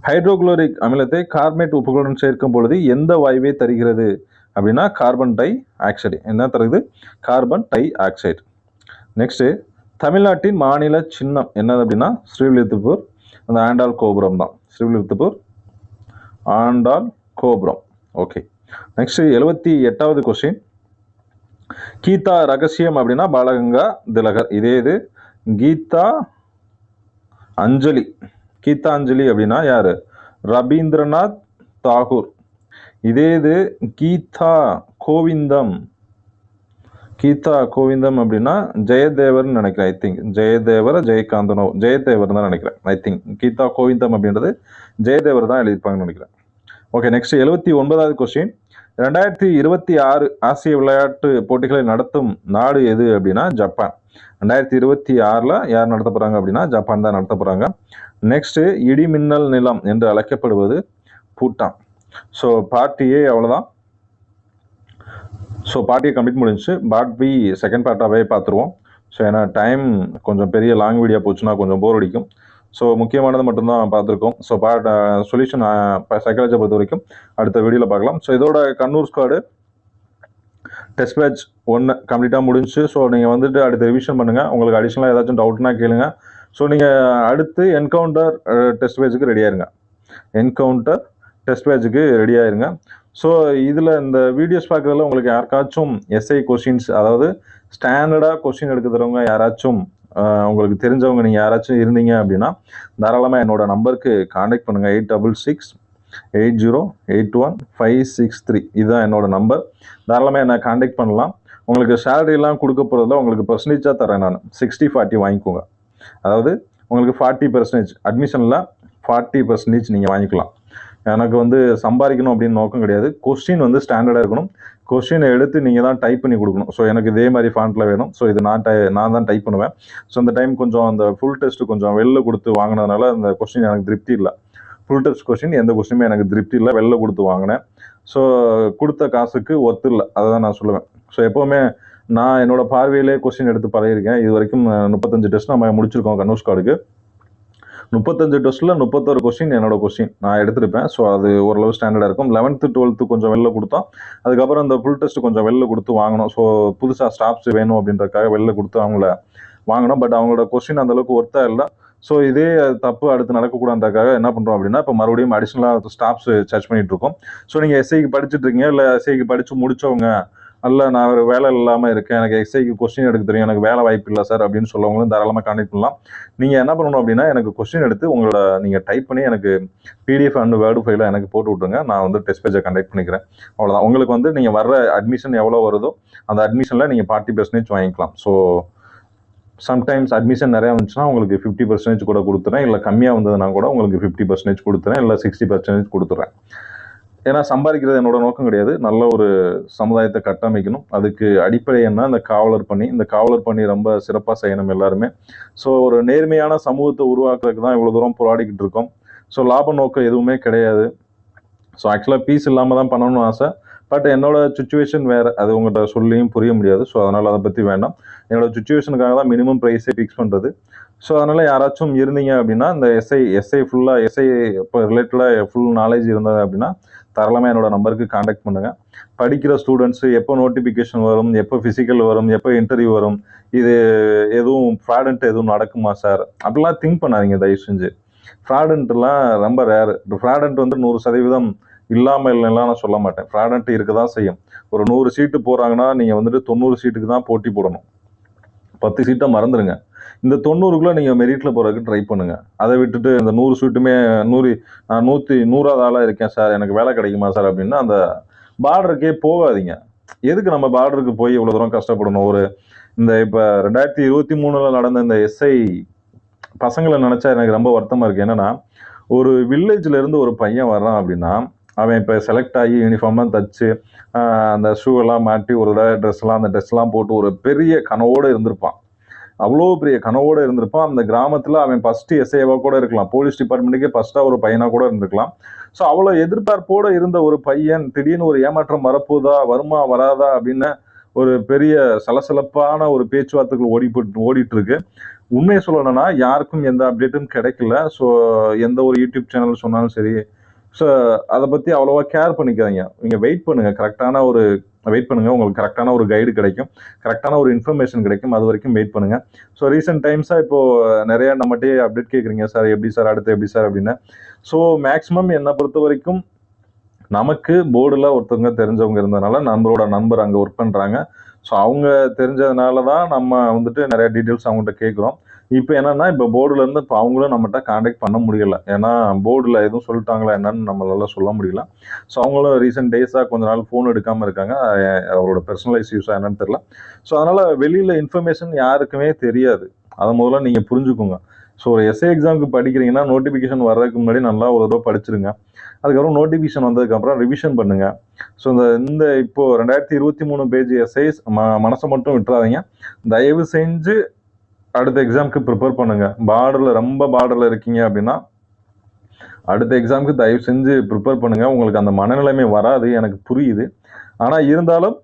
ஹைட்ரோகுளோரிக் அமிலத்தை கார்பனேட் உப்புகளுடன் சேர்க்கும் பொழுது எந்த வாயுவை தருகிறது அப்படின்னா கார்பன் டை ஆக்சைடு. என்ன தருது? Carbon di oxide. நெக்ஸ்ட், தமிழ்நாட்டின் மாநில சின்னம் என்னது அப்படின்னா ஸ்ரீவில்லிபுத்தூர். அந்த ஆண்டாள் கோபுரம் தான், ஸ்ரீவில்லிபுத்தூர் ஆண்டாள் கோபுரம். ஓகே. நெக்ஸ்ட் 78வது கொஸ்டின், கீதா ரகசியம் அப்படின்னா பாலகங்கா திலகர். இதே இது கீதா அஞ்சலி. கீதா அஞ்சலி அப்படின்னா யாரு? ரவீந்திரநாத் தாகூர். இதே இது கீதா கோவிந்தம். கீதா கோவிந்தம் அப்படின்னா ஜெயதேவர்னு நினைக்கிறேன். ஐ திங்க் ஜெயதேவர் ஜெயகாந்தனோ ஜெயதேவர் தான் நினைக்கிறேன். ஐ திங்க் கீதா கோவிந்தம் அப்படின்றது ஜெயதேவர் தான் எழுதியிருப்பாங்கன்னு நினைக்கிறேன். ஓகே. நெக்ஸ்ட் 79வது கொஸ்டின், 2026 ஆசிய விளையாட்டு போட்டிகளை நடத்தும் நாடு எது அப்படின்னா ஜப்பான். 2026 யார் நடத்த போறாங்க அப்படின்னா ஜப்பான் தான் நடத்த போறாங்க. நெக்ஸ்ட், இடி மின்னல் நிலம் என்று அழைக்கப்படுவது பூட்டான். ஸோ பார்ட் ஏ அவ்வளோதான். ஸோ பார்ட் ஏ கம்ப்ளீட் முடிஞ்சு. பார்ட் பி செகண்ட் பார்ட்டாகவே பார்த்துருவோம். ஸோ ஏன்னா டைம் கொஞ்சம் பெரிய லாங் வீடியோ போச்சுன்னா கொஞ்சம் போர் அடிக்கும். ஸோ முக்கியமானது மட்டும்தான் பார்த்துருக்கோம். ஸோ சொல்யூஷன் சைக்காலஜியை பொறுத்த வரைக்கும் அடுத்த வீடியோவில் பார்க்கலாம். ஸோ இதோட கண்ணூர் ஸ்குவாடு டெஸ்ட் பேட்ச் 1 கம்ப்ளீட்டாக முடிஞ்சு. ஸோ நீங்கள் வந்துட்டு அடுத்து ரிவிஷன் பண்ணுங்கள். உங்களுக்கு அடிஷனலாக ஏதாச்சும் டவுட்னா கேளுங்க. ஸோ நீங்கள் அடுத்து என்கவுண்டர் டெஸ்ட் பேட்சுக்கு ரெடி ஆயிருங்க. என்கவுண்டர் டெஸ்ட் பேட்சுக்கு ரெடி ஆயிருங்க. ஸோ இதில் இந்த வீடியோஸ் பார்க்குறதுல உங்களுக்கு யாருக்காச்சும் எஸ்ஐ கொஸ்டின்ஸ், அதாவது ஸ்டாண்டர்டாக கொஸ்டின் எடுக்க தரவங்க யாராச்சும் உங்களுக்கு தெரிஞ்சவங்க நீங்கள் யாராச்சும் இருந்தீங்க அப்படின்னா தாராளமாக என்னோட நம்பருக்கு காண்டாக்ட் பண்ணுங்கள். 8660808156 இதுதான் என்னோட நம்பர். தாராளமாக என்னை காண்டாக்ட் பண்ணலாம். உங்களுக்கு சேலரிலாம் கொடுக்க போகிறதுல உங்களுக்கு பர்சன்டேஜாக தரேன் நான். 60-40 வாங்கிக்கோங்க. அதாவது உங்களுக்கு 40% அட்மிஷனில் 40% நீங்கள் வாங்கிக்கலாம். எனக்கு வந்து சம்பாதிக்கணும் அப்படின்னு நோக்கம் கிடையாது. கொஸ்டின் வந்து ஸ்டாண்டர்டாக இருக்கணும். கொஸ்டினை எடுத்து நீங்கள் தான் டைப் பண்ணி கொடுக்கணும். ஸோ எனக்கு இதே மாதிரி ஃபாண்ட்டில் வேணும். ஸோ இது நான் தான் டைப் பண்ணுவேன். ஸோ அந்த டைம் கொஞ்சம் அந்த ஃபுல் டெஸ்ட் கொஞ்சம் வெளில கொடுத்து வாங்கினதுனால அந்த கொஸ்டின் எனக்கு திருப்தி இல்லை. ஃபுல் டெஸ்ட் கொஸ்டின் எந்த கொஸ்டினுமே எனக்கு திருப்தி இல்லை, வெளில கொடுத்து வாங்கினேன். ஸோ கொடுத்த காசுக்கு ஒர்த்து இல்லை, அதை தான் நான் சொல்லுவேன். ஸோ எப்போவுமே நான் என்னோட பார்வையிலே கொஸ்டின் எடுத்து பழகிருக்கேன். இது வரைக்கும் 35 டெஸ்ட் நம்ம முடிச்சிருக்கோம் கன்வர்ஸ் கார்டுக்கு. 35 டெஸ்ட்டில் 31 கொஸ்டின் என்னோட கொஸ்டின் நான் எடுத்திருப்பேன். ஸோ அது ஓரளவு ஸ்டாண்டர்டாக இருக்கும். 11th 12th கொஞ்சம் வெளில கொடுத்தோம். அதுக்கப்புறம் இந்த ஃபுல் டெஸ்ட் கொஞ்சம் வெளில கொடுத்து வாங்கணும். ஸோ புதுசாக ஸ்டாஃப்ஸ் வேணும் அப்படின்றதுக்காக வெளில கொடுத்து அவங்கள வாங்கினோம். பட் அவங்களோட கொஸ்டின் அந்தளவுக்கு ஒர்த்தா இல்லை. ஸோ இதே தப்பு அடுத்து நடக்கக்கூடாதுக்காக என்ன பண்ணுறோம் அப்படின்னா இப்போ மறுபடியும் அடிஷ்னலாக ஸ்டாஃப்ஸ் சர்ச் பண்ணிட்டு இருக்கோம். ஸோ நீங்கள் எஸ்ஐக்கு படிச்சுட்டு இருக்கீங்க, இல்லை எஸ்ஐக்கு படித்து முடித்தவங்க, அல்ல நான் ஒரு வேலை இல்லாமல் இருக்கேன், எனக்கு எஸ்ஐக்கு கொஸ்டின் எடுக்க தெரியும், எனக்கு வேலை வாய்ப்பு இல்லை சார் அப்படின்னு சொல்லவங்களும் தாராளமாக கான்டெக்ட் பண்ணலாம். நீங்கள் என்ன பண்ணணும் அப்படின்னா எனக்கு கொஸ்டின் எடுத்து உங்களோட நீங்கள் டைப் பண்ணி எனக்கு பிடிஎஃப் அண்ட் வேர்டு ஃபைலை எனக்கு போட்டு விட்ருங்க. நான் வந்து டெஸ்ட் பேஜை கண்டக்ட் பண்ணிக்கிறேன். அவ்வளோதான். உங்களுக்கு வந்து நீங்கள் வர்ற அட்மிஷன் எவ்வளோ வருதோ அந்த அட்மிஷனில் நீங்கள் 40% வாங்கிக்கலாம். ஸோ சம்டைம்ஸ் அட்மிஷன் நிறையா வந்துச்சுன்னா உங்களுக்கு 50% கூட கொடுத்துறேன், இல்லை கம்மியாக வந்ததுன்னா கூட உங்களுக்கு 50% கொடுத்துறேன், இல்லை 60% கொடுத்துட்றேன். ஏன்னா சம்பாதிக்கிறது என்னோட நோக்கம் கிடையாது. நல்ல ஒரு சமுதாயத்தை கட்டமைக்கணும். அதுக்கு அடிப்படை என்ன, இந்த காவலர் பணி ரொம்ப சிறப்பாக செய்யணும் எல்லாருமே. ஸோ ஒரு நேர்மையான சமூகத்தை உருவாக்குறதுக்கு தான் இவ்வளோ தூரம் போராடிக்கிட்டு இருக்கோம். ஸோ லாப நோக்கம் எதுவுமே கிடையாது. ஸோ ஆக்சுவலாக பீஸ் இல்லாமல் தான் பண்ணணும்னு ஆசை. பட் என்னோட சுச்சுவேஷன் வேறு, அது உங்கள்கிட்ட சொல்லியும் புரிய முடியாது. ஸோ அதனால் அதை பற்றி வேண்டாம். என்னோட சுச்சுவேஷனுக்காக தான் மினிமம் ப்ரைஸே ஃபிக்ஸ் பண்ணுறது. ஸோ அதனால் யாராச்சும் இருந்தீங்க அப்படின்னா இந்த எஸ்ஐ இப்போ ரிலேட்டடாக ஃபுல் நாலேஜ் இருந்தது அப்படின்னா தாராளமாக என்னோட நம்பருக்கு காண்டாக்ட் பண்ணுங்கள். படிக்கிற ஸ்டூடெண்ட்ஸு எப்போ நோட்டிஃபிகேஷன் வரும், எப்போ ஃபிசிக்கல் வரும், எப்போ இன்டர்வியூ வரும், இது எதுவும் ஃப்ராடுன்ட்டு எதுவும் நடக்குமா சார் அப்படிலாம் திங்க் பண்ணாதீங்க தயவு செஞ்சு. ஃப்ராடுன்ட்டுலாம் ரொம்ப ரேரு. ஃப்ராடுன்ட் வந்து 100% இல்லாமல் இல்லைலாம் நான் சொல்ல மாட்டேன். ஃப்ராடன்ட் இருக்க தான் செய்யும். ஒரு 100 சீட்டு போகிறாங்கன்னா நீங்கள் வந்துட்டு 90 சீட்டுக்கு தான் போட்டி போடணும். 10 சீட்டை மறந்துடுங்க. இந்த 90க்குள்ளே நீங்கள் மெரிட்டில் போகிறதுக்கு ட்ரை பண்ணுங்கள். அதை விட்டுட்டு இந்த 100 சீட்டுமே 100வது ஆளாக இருக்கேன் சார், எனக்கு வேலை கிடைக்குமா சார் அப்படின்னா அந்த பார்டருக்கே போகாதீங்க. எதுக்கு நம்ம பார்டருக்கு போய் இவ்வளோ தூரம் கஷ்டப்படணும்? இந்த இப்போ 2023 நடந்த இந்த எஸ்ஐ பசங்களை நினச்சா எனக்கு ரொம்ப வருத்தமாக இருக்குது. என்னென்னா ஒரு வில்லேஜில் இருந்து ஒரு பையன் வர்றான் அப்படின்னா அவன் இப்போ செலக்ட் ஆகி யூனிஃபார்ம்லாம் தச்சு அந்த ஷூவெல்லாம் மாட்டி ஒரு அந்த ட்ரெஸ்லாம் போட்டு ஒரு பெரிய கனவோடு இருந்திருப்பான். அவ்வளோ பெரிய கனவோடு இருந்திருப்பான். அந்த கிராமத்தில் அவன் ஃபஸ்ட்டு எஸ்ஐவாக கூட இருக்கலாம், போலீஸ் டிபார்ட்மெண்ட்டுக்கே ஃபஸ்ட்டாக ஒரு பையனாக கூட இருந்திருக்கலாம். ஸோ அவ்வளோ எதிர்பார்ப்போடு இருந்த ஒரு பையன் திடீர்னு ஒரு ஏமாற்றம் வரப்போதா, வருமா வராதா அப்படின்னு ஒரு பெரிய சலசலப்பான ஒரு பேச்சுவார்த்தைகள் ஓடிட்டு இருக்கு. உண்மையை சொல்லணும்னா யாருக்கும் எந்த அப்டேட்டும் கிடைக்கல. ஸோ எந்த ஒரு யூடியூப் சேனல் சொன்னாலும் சரி, ஸோ அதை பற்றி அவ்வளோவா கேர் பண்ணிக்காதீங்க. நீங்கள் வெயிட் பண்ணுங்கள், உங்களுக்கு கரெக்டான ஒரு கைடு கிடைக்கும், கரெக்டான ஒரு இன்ஃபர்மேஷன் கிடைக்கும். அது வரைக்கும் வெயிட் பண்ணுங்கள். ஸோ ரீசெண்ட் டைம்ஸாக இப்போது நிறையா நம்மகிட்டே அப்டேட் கேட்குறீங்க சார், எப்படி சார் அடுத்து எப்படி சார் அப்படின்னு. ஸோ மேக்ஸிமம் என்னை பொறுத்த வரைக்கும் நமக்கு போர்டில் ஒருத்தவங்க தெரிஞ்சவங்க இருந்ததுனால நம்மளோட நண்பர் அங்கே ஒர்க் பண்ணுறாங்க. ஸோ அவங்க தெரிஞ்சதுனால தான் நம்ம வந்துட்டு நிறைய டீட்டெயில்ஸ் அவங்கள்ட்ட கேட்குறோம். இப்போ என்னன்னா இப்போ போர்டுலேருந்து இப்போ அவங்களும் நம்மகிட்ட காண்டாக்ட் பண்ண முடியல. ஏன்னா போர்டில் எதுவும் சொல்லிட்டாங்களா என்னன்னு நம்மளால சொல்ல முடியல. ஸோ அவங்களும் ரீசெண்ட் டேஸாக கொஞ்ச நாள் ஃபோன் எடுக்காமல் இருக்காங்க. அவரோட பர்சனலைஸ் யூஸாக என்னன்னு தெரியல. ஸோ அதனால் வெளியில் இன்ஃபர்மேஷன் யாருக்குமே தெரியாது. அதை முதல்ல நீங்கள் புரிஞ்சுக்கோங்க. ஸோ ஒரு எஸ்ஏ எக்ஸாமுக்கு படிக்கிறீங்கன்னா நோட்டிஃபிகேஷன் வர்றதுக்கு முன்னாடி நல்லா ஒரு தடவை படிச்சிருங்க. அதுக்கப்புறம் நோட்டிஃபிகேஷன் வந்ததுக்கப்புறம் ரிவிஷன் பண்ணுங்கள். ஸோ இந்த இப்போது 2023 பேஜ் எஸ்ஐஸ் மனசை மட்டும் விட்டுறாதீங்க. தயவு செஞ்சு அடுத்த எக்ஸாமுக்கு ப்ரிப்பேர் பண்ணுங்கள். ரொம்ப பார்டரில் இருக்கீங்க அப்படின்னா அடுத்த எக்ஸாமுக்கு தயவு செஞ்சு ப்ரிப்பேர் பண்ணுங்கள். உங்களுக்கு அந்த மனநிலைமை வராது, எனக்கு புரியுது. ஆனால் இருந்தாலும்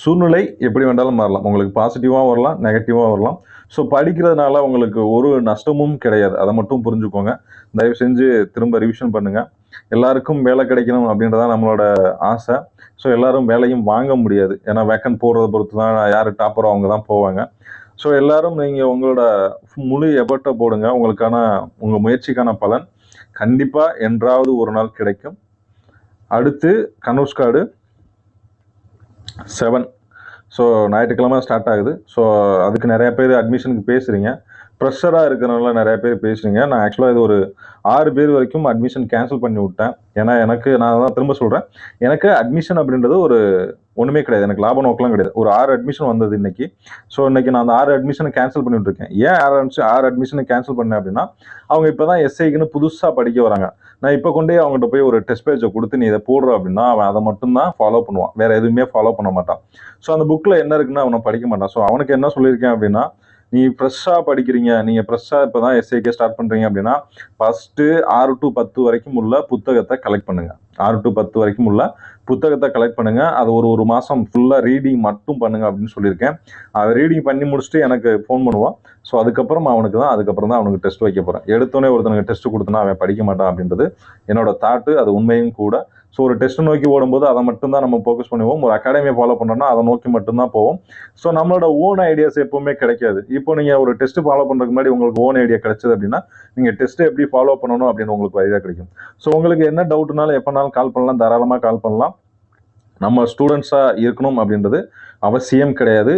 சூழ்நிலை எப்படி வேண்டாலும் மாறலாம். உங்களுக்கு பாசிட்டிவாக வரலாம், நெகட்டிவாக வரலாம். ஸோ படிக்கிறதுனால உங்களுக்கு ஒரு நஷ்டமும் கிடையாது. அதை மட்டும் புரிஞ்சுக்கோங்க. தயவு செஞ்சு திரும்ப ரிவிஷன் பண்ணுங்கள். எல்லாருக்கும் வேலை கிடைக்கணும் அப்படின்றதான் நம்மளோட ஆசை. ஸோ எல்லாரும் வேலையும் வாங்க முடியாது. ஏன்னா வேக்கன்ட் போடுறத பொறுத்து தான் யார் டாப்பரோ அவங்க தான் போவாங்க. ஸோ எல்லாரும் நீங்கள் உங்களோட முழு எஃபர்ட்டை போடுங்க. உங்கள் முயற்சிக்கான பலன் கண்டிப்பாக என்றாவது ஒரு நாள் கிடைக்கும். அடுத்து கனூஸ்காடு 7. ஸோ ஞாயிற்றுக்கிழமை ஸ்டார்ட் ஆகுது. ஸோ அதுக்கு நிறைய பேர் அட்மிஷனுக்கு பேசுகிறீங்க. ப்ரெஷராக இருக்கிறனால நிறைய பேர் பேசுகிறீங்க. நான் ஆக்சுவலாக இது ஒரு 6 பேர் வரைக்கும் அட்மிஷன் கேன்சல் பண்ணி விட்டேன். ஏன்னா நான் தான் திரும்ப சொல்கிறேன், எனக்கு அட்மிஷன் அப்படின்றது ஒன்றுமே கிடையாது. எனக்கு லாப நோக்கெலாம் கிடையாது. ஒரு 6 அட்மிஷன் வந்தது இன்னைக்கு. ஸோ இன்னைக்கு நான் அந்த 6 அட்மிஷனை கேன்சல் பண்ணிட்டு இருக்கேன். ஏன் 6 அட்மிஷனை கேன்சல் பண்ணேன் அப்படின்னா அவங்க இப்போ தான் எஸ்ஐக்குன்னு புதுசாக படிக்க வராங்க. நான் இப்போ கொண்டே அவங்ககிட்ட போய் ஒரு டெஸ்ட் பேஜை கொடுத்து நீ இதை போடுற அப்படின்னா அவன் அதை மட்டும்தான் ஃபாலோ பண்ணுவான், வேற எதுவுமே ஃபாலோ பண்ண மாட்டான். ஸோ அந்த புக்கில் என்ன இருக்குன்னு அவனை படிக்க மாட்டான். ஸோ அவனுக்கு என்ன சொல்லியிருக்கேன் அப்படின்னா, நீ ஃப்ரெஷ்ஷாக படிக்கிறீங்க, நீங்கள் ஃப்ரெஷ்ஷாக இப்போ தான் எஸ்ஐக்கே ஸ்டார்ட் பண்ணுறீங்க அப்படின்னா ஃபஸ்ட்டு 6 to 10 வரைக்கும் உள்ள புத்தகத்தை கலெக்ட் பண்ணுங்கள். 6 to 10 வரைக்கும் உள்ள புத்தகத்தை கலெக்ட் பண்ணுங்கள். அது ஒரு மாதம் ஃபுல்லாக ரீடிங் மட்டும் பண்ணுங்கள் அப்படின்னு சொல்லியிருக்கேன். அதை ரீடிங் பண்ணி முடிச்சுட்டு எனக்கு ஃபோன் பண்ணுவான். ஸோ அதுக்கப்புறம் தான் அவனுக்கு டெஸ்ட் வைக்க போகிறேன். எடுத்தோடனே ஒருத்தனுக்கு டெஸ்ட் கொடுத்தனா அவன் படிக்க மாட்டான் அப்படின்றது என்னோட தாட்டு. அது உண்மையும் கூட. ஸோ ஒரு டெஸ்ட் நோக்கி ஓடும்போது அதை மட்டும்தான் நம்ம ஃபோக்கஸ் பண்ணுவோம். ஒரு அகாடமியை ஃபாலோ பண்ணோம்னா அதை நோக்கி மட்டும்தான் போவோம். ஸோ நம்மளோட ஓன் ஐடியாஸ் எப்பவுமே கிடைக்காது. இப்போ நீங்கள் ஒரு டெஸ்ட் ஃபாலோ பண்ணுறதுக்கு முன்னாடி உங்களுக்கு ஓன் ஐடியா கிடைச்சது அப்படின்னா நீங்கள் டெஸ்ட்டை எப்படி ஃபாலோ பண்ணணும் அப்படின்னு உங்களுக்கு ஐடியா கிடைக்கும். ஸோ உங்களுக்கு என்ன டவுட்னாலும் எப்போனாலும் கால் பண்ணலாம், தாராளமாக கால் பண்ணலாம். நம்ம ஸ்டூடெண்ட்ஸாக இருக்கணும் அப்படின்றது அவசியம் கிடையாது.